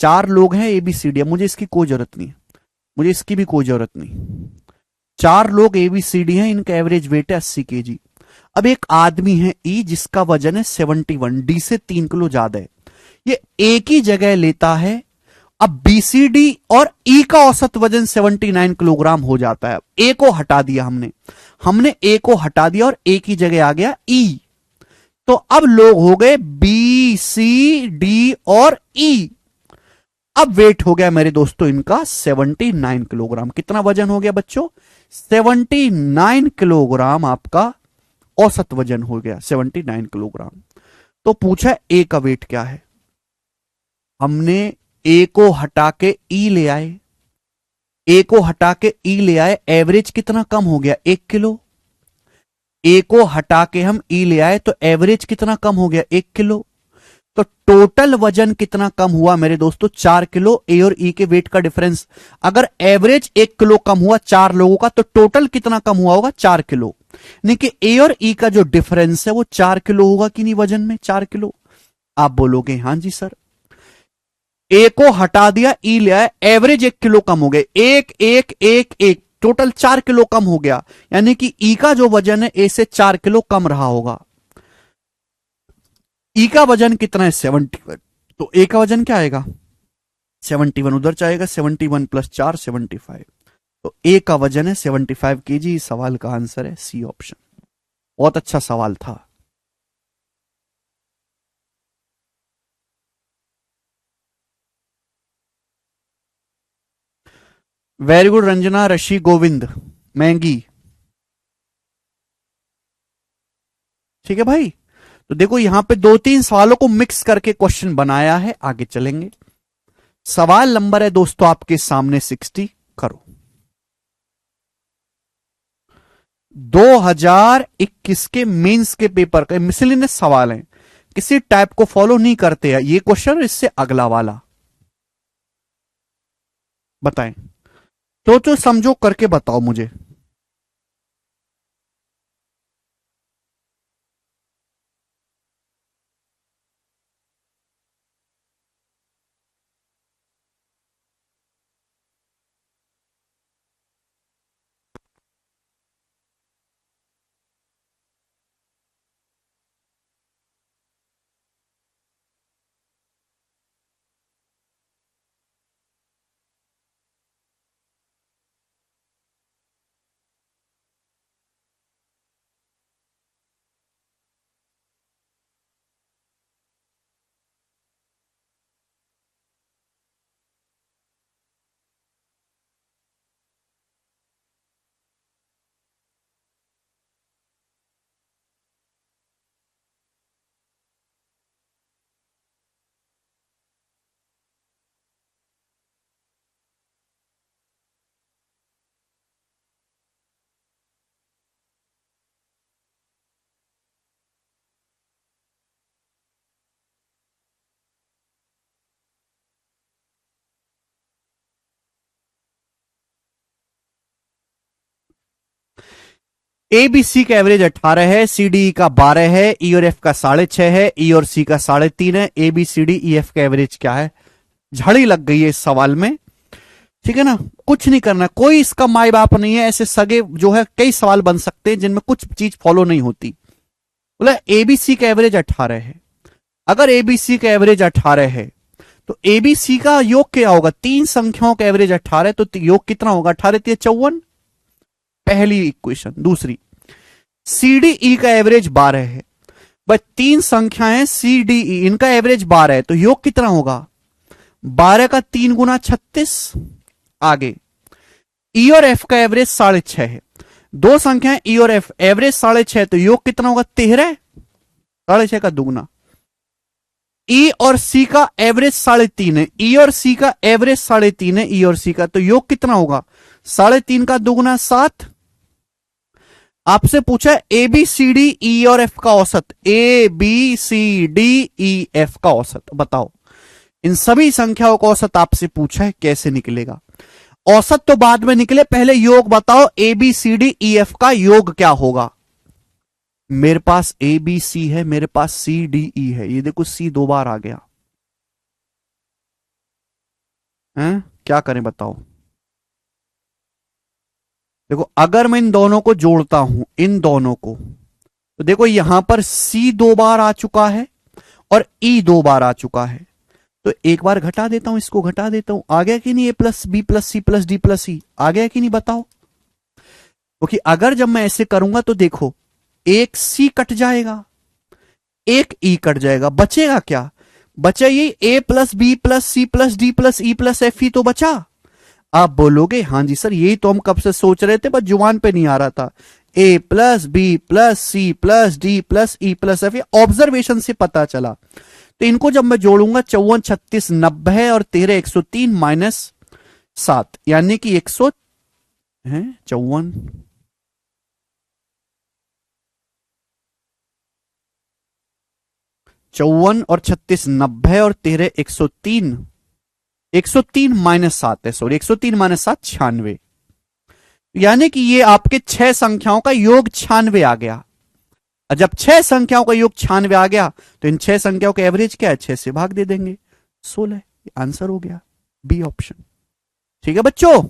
4 लोग हैं एबीसीडी, मुझे इसकी कोई जरूरत नहीं है, मुझे इसकी भी कोई जरूरत नहीं। 4 लोग एबीसीडी हैं, इनका एवरेज वेट है 80 केजी। अब एक आदमी है ई जिसका वजन है 71, डी से 3 किलो ज्यादा है। ये ए की जगह लेता है, अब बीसीडी और ई का औसत वजन 79 किलोग्राम हो जाता है। ए को हटा दिया हमने ए को हटा दिया और ए की जगह आ गया ई। तो अब लोग हो गए बी सी डी और ई। अब वेट हो गया मेरे दोस्तों इनका 79 किलोग्राम। कितना वजन हो गया बच्चों? 79 किलोग्राम आपका औसत वजन हो गया, 79 किलोग्राम। तो पूछा ए का वेट क्या है। हमने ए को हटा के ई ले आए, ए को हटा के ई ले आए, एवरेज कितना कम हो गया? 1 किलो। ए को हटा के हम ई ले आए तो एवरेज कितना कम हो गया? 1 किलो। तो टोटल वजन कितना कम हुआ मेरे दोस्तों? 4 किलो। ए और ई के वेट का डिफरेंस, अगर एवरेज 1 किलो कम हुआ 4 लोगों का, तो टोटल कितना कम हुआ होगा? 4 किलो। यानी कि ए और ई का जो डिफरेंस है वो 4 किलो होगा कि नहीं वजन में? 4 किलो। आप बोलोगे हां जी सर। ए को हटा दिया, ई ले आया, एवरेज 1 किलो कम हो गए, एक एक एक एक, टोटल 4 किलो कम हो गया। यानी कि ई का जो वजन है ए से 4 किलो कम रहा होगा। ई का वजन कितना है? 71। तो ए का वजन क्या आएगा? 71 उधर जाएगा, 71 + 4 75। तो ए का वजन है 75 kg। इस सवाल का आंसर है सी ऑप्शन। बहुत अच्छा सवाल था। वेरी गुड रंजना ऋषि गोविंद महंगी। ठीक है भाई। तो देखो यहां पे 2-3 सवालों को मिक्स करके क्वेश्चन बनाया है, आगे चलेंगे। सवाल नंबर है दोस्तों आपके सामने 60, करो। 2021 के मेंस के पेपर का मिसलिनियस सवाल है, किसी टाइप को फॉलो नहीं करते हैं ये क्वेश्चन, इससे अगला वाला बताएं। सोचो समझो करके बताओ मुझे। ए बी सी का एवरेज 18 है, सी डी का 12 है, ई और एफ का 6.5 है, ई और सी का 3.5 है। A B C D E F का एवरेज क्या है? झड़ी लग गई है इस सवाल में। ठीक है ना, कुछ नहीं करना, कोई इसका माई बाप नहीं है। ऐसे सगे जो है कई सवाल बन सकते हैं जिनमें कुछ चीज फॉलो नहीं होती। बोला एबीसी का एवरेज 18 है। अगर एबीसी का एवरेज 18 है तो एबीसी का योग क्या होगा? 3 संख्याओं का एवरेज 18 है तो योग कितना होगा? 18 × 54। पहली इक्वेशन। दूसरी, सीडीई का एवरेज 12 है। बस 3 संख्याएं सीडीई, इनका एवरेज 12 है तो योग कितना होगा? 12 का 3 × 36। आगे, ई और एफ का एवरेज 6.5 है। 2 संख्याएं ई और एफ, एवरेज 6.5 तो योग कितना होगा? 13। 6.5 का दुगना। ई और सी का एवरेज 3.5 है, ई और सी का एवरेज 3.5 है, ई और सी का, तो योग कितना होगा? 3.5 का दुगना 7। आपसे पूछा ए बी सी डी ई और एफ का औसत, A B C D E F का औसत बताओ। इन सभी संख्याओं का औसत आपसे पूछा है, कैसे निकलेगा? औसत तो बाद में निकले, पहले योग बताओ। A B C D E F का योग क्या होगा? मेरे पास ए बी सी है, मेरे पास सी डी ई है, ये देखो सी 2 बार आ गया है, क्या करें बताओ? देखो अगर मैं इन दोनों को जोड़ता हूं, इन दोनों को, तो देखो यहां पर सी 2 बार आ चुका है और ई 2 बार आ चुका है, तो एक बार घटा देता हूं, इसको घटा देता हूं। आ गया कि नहीं? A plus B plus C plus D plus E आ गया कि नहीं बताओ? क्योंकि अगर जब मैं ऐसे करूंगा तो देखो एक सी कट जाएगा, एक ई कट जाएगा, बचेगा क्या? बचा ये A plus B plus C plus D plus E plus F ही तो बचा। आप बोलोगे हाँ जी सर यही तो हम कब से सोच रहे थे, बस जुबान पे नहीं आ रहा था। A plus B plus C plus D plus E plus F, observation से पता चला। तो इनको जब मैं जोड़ूंगा 54 36 90 और 13 103 माइनस 7 यानी कि 100 है 54 54 और 36 90 और 13 103 103 माइनस 7 है, सॉरी 103 माइनस 7 96, यानी कि ये आपके 6 संख्याओं का योग 96 आ गया। और जब 6 संख्याओं का योग 96 आ गया तो इन 6 संख्याओं का एवरेज क्या है, 6 से भाग दे देंगे 16। आंसर हो गया बी ऑप्शन। ठीक है बच्चों,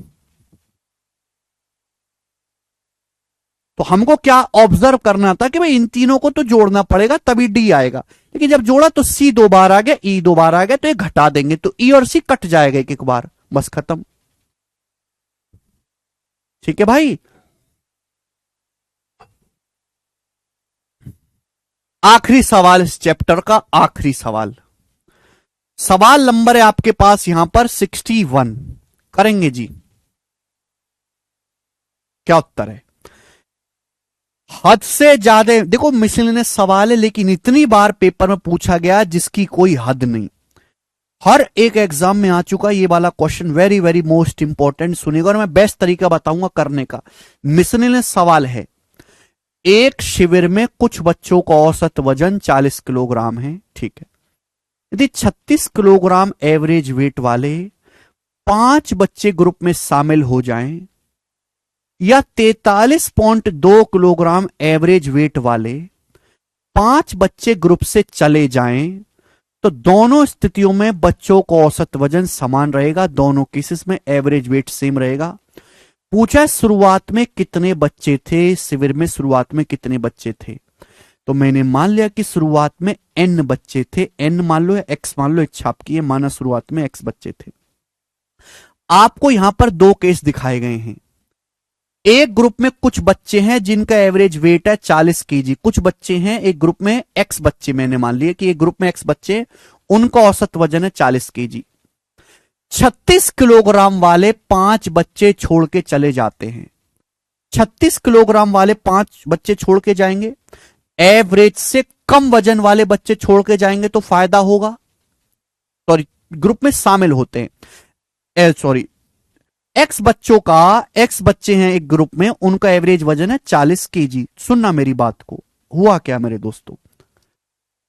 तो हमको क्या ऑब्जर्व करना था कि भाई इन तीनों को तो जोड़ना पड़ेगा तभी डी आएगा, लेकिन जब जोड़ा तो सी 2 बार आ गया, ई 2 बार आ गया, तो ये घटा देंगे तो ई और सी कट जाएगा एक एक बार, बस खत्म। ठीक है भाई, आखिरी सवाल इस चैप्टर का, आखिरी सवाल। सवाल नंबर है आपके पास यहां पर 61, करेंगे जी। क्या उत्तर है? हद से ज्यादा, देखो मिसलेनियस सवाल है लेकिन इतनी बार पेपर में पूछा गया जिसकी कोई हद नहीं। हर एक एग्जाम में आ चुका ये वाला question, very very most important, सुनिएगा और मैं बेस्ट तरीका बताऊंगा करने का। मिसलेनियस सवाल है, एक शिविर में कुछ बच्चों का औसत वजन 40 किलोग्राम है, ठीक है। यदि 36 किलोग्राम एवरेज वेट वाले 5 बच्चे ग्रुप में शामिल हो जाएं या 43.2 किलोग्राम एवरेज वेट वाले 5 बच्चे ग्रुप से चले जाएं तो दोनों स्थितियों में बच्चों का औसत वजन समान रहेगा, दोनों केसेस में एवरेज वेट सेम रहेगा। पूछा शुरुआत में कितने बच्चे थे, शिविर में शुरुआत में कितने बच्चे थे, तो मैंने मान लिया कि शुरुआत में n बच्चे थे, n मान लो या x मान लो, इच्छा आपकी है, माना शुरुआत में x बच्चे थे। आपको यहां पर 2 केस दिखाए गए हैं। एक ग्रुप में कुछ बच्चे हैं जिनका एवरेज वेट है 40 केजी, कुछ बच्चे हैं एक ग्रुप में x बच्चे, मैंने मान लिया कि एक ग्रुप में x बच्चे, उनका औसत वजन है 40 केजी। 36 किलोग्राम वाले 5 बच्चे छोड़ के चले जाते हैं, 36 किलोग्राम वाले 5 बच्चे छोड़ के जाएंगे, एवरेज से कम वजन वाले बच्चे छोड़ के जाएंगे तो फायदा होगा, सॉरी ग्रुप में शामिल होते हैं, सॉरी एक्स बच्चों का, एक्स बच्चे हैं एक ग्रुप में, उनका एवरेज वजन है 40 केजी। सुनना मेरी बात को, हुआ क्या मेरे दोस्तों,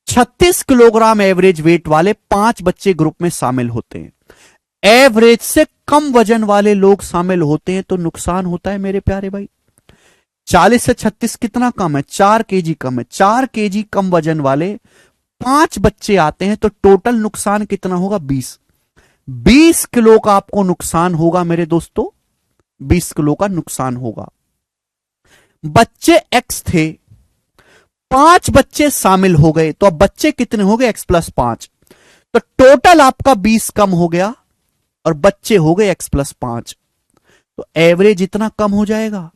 36 किलोग्राम एवरेज वेट वाले 5 बच्चे ग्रुप में शामिल होते हैं, एवरेज से कम वजन वाले लोग शामिल होते हैं तो नुकसान होता है मेरे प्यारे भाई। 40 से 36 कितना कम है, 4 केजी कम है, 4 केजी कम वजन वाले 5 बच्चे आते हैं तो टोटल नुकसान कितना होगा, 20 किलो का आपको नुकसान होगा मेरे दोस्तों, 20 किलो का नुकसान होगा। बच्चे x थे, 5 बच्चे शामिल हो गए, तो अब बच्चे कितने हो गए, x प्लस 5, तो टोटल आपका 20 कम हो गया और बच्चे हो गए x प्लस 5, तो एवरेज इतना कम हो जाएगा।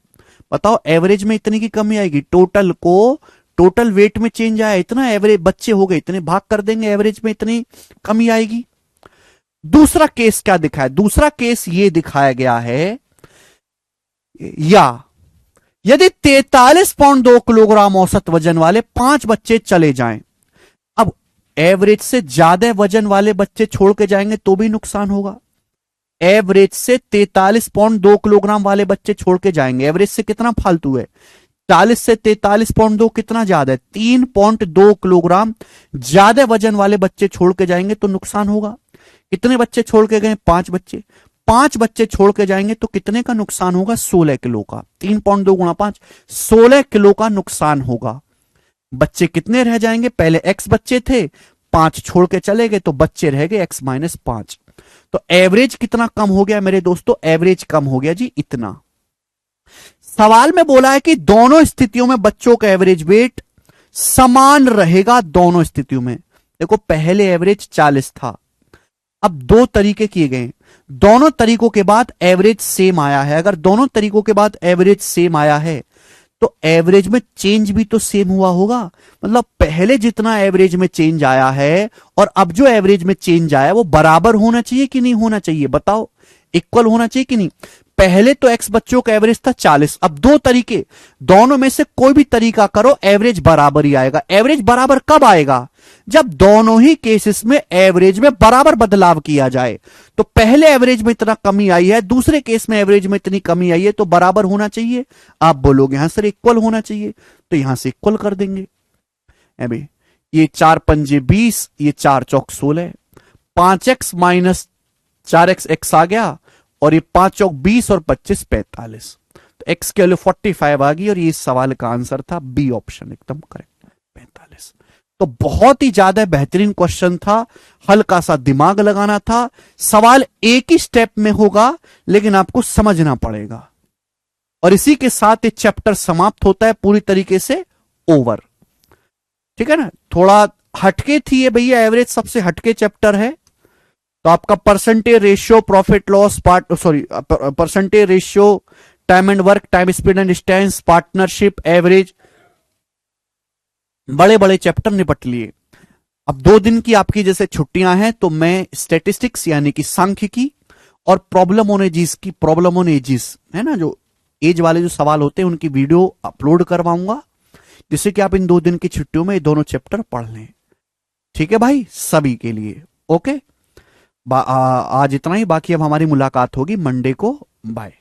बताओ एवरेज में इतनी की कमी आएगी, टोटल को, टोटल वेट में चेंज आया इतना, एवरेज बच्चे हो गए इतने, भाग कर देंगे, एवरेज में इतनी कमी आएगी। दूसरा केस क्या दिखाया, दूसरा केस ये दिखाया गया है, या यदि 43.2 किलोग्राम औसत वजन वाले 5 बच्चे चले जाएं, अब एवरेज से ज्यादा वजन वाले बच्चे छोड़ के जाएंगे तो भी नुकसान होगा। एवरेज से 43.2 किलोग्राम वाले बच्चे छोड़ के जाएंगे, एवरेज से कितना फालतू है, 40 से 43.2 कितना ज्यादा है, 3.2 किलोग्राम ज्यादा वजन वाले बच्चे छोड़ के जाएंगे तो नुकसान होगा। कितने बच्चे छोड़ के गए, 5 बच्चे, 5 बच्चे छोड़ के जाएंगे तो कितने का नुकसान होगा, 16 किलो का, 3.2 गुणा 5, 16 किलो का नुकसान होगा। बच्चे कितने रह जाएंगे, पहले x बच्चे थे, 5 छोड़ के चले गए तो बच्चे रह गए x माइनस 5, तो एवरेज कितना कम हो गया मेरे दोस्तों, एवरेज कम हो गया जी इतना। सवाल में बोला है कि दोनों स्थितियों में बच्चों का एवरेज वेट समान रहेगा, दोनों स्थितियों में। देखो पहले एवरेज 40 था, अब 2 तरीके किए गए, दोनों तरीकों के बाद एवरेज सेम आया है। अगर दोनों तरीकों के बाद एवरेज सेम आया है तो एवरेज में चेंज भी तो सेम हुआ होगा। मतलब पहले जितना एवरेज में चेंज आया है और अब जो एवरेज में चेंज आया वो बराबर होना चाहिए कि नहीं होना चाहिए, बताओ, इक्वल होना चाहिए कि नहीं। पहले तो एक्स बच्चों का एवरेज था 40। अब दो तरीके, दोनों में से कोई भी तरीका करो एवरेज बराबर ही आएगा। एवरेज बराबर कब आएगा? जब दोनों ही केसेस में एवरेज में बराबर बदलाव किया जाए। तो पहले एवरेज में इतना कमी आई है, दूसरे केस में एवरेज में इतनी कमी आई है, तो बराबर होना चाहिए। आप बोलोगे यहां सर इक्वल होना चाहिए, तो यहां से इक्वल कर देंगे। अभी ये 4 पंजे 20, ये 4 चौक 16, 5x माइनस 4x एक्स आ गया, और ये 5 चौक 20 और 25 45। तो x की वैल्यू 45 आ गई, और ये सवाल का आंसर था बी ऑप्शन, एकदम करेक्ट 45। तो बहुत ही ज्यादा बेहतरीन क्वेश्चन था, हल्का सा दिमाग लगाना था। सवाल एक ही स्टेप में होगा, लेकिन आपको समझना पड़ेगा। और इसी के साथ ये चैप्टर समाप्त होता है पूरी तरीके से, ओवर। ठीक है ना, थोड़ा हटके थी ये भैया, एवरेज सबसे हटके चैप्टर है। तो आपका percentage ratio profit loss percentage ratio, time and work, time speed and distance, partnership, average, बड़े बड़े चैप्टर निपट लिए। अब 2 दिन की आपकी जैसे छुट्टियां हैं, तो मैं स्टैटिस्टिक्स यानी कि सांख्यिकी और प्रॉब्लम ऑन एजिस है ना, जो एज वाले जो सवाल होते हैं उनकी वीडियो अपलोड करवाऊंगा, जिससे कि आप इन 2 दिन की छुट्टियों में ये दोनों चैप्टर पढ़ लें। ठीक है भाई, सभी के लिए ओके। आज इतना ही, बाकी अब हमारी मुलाकात होगी मंडे को। बाय।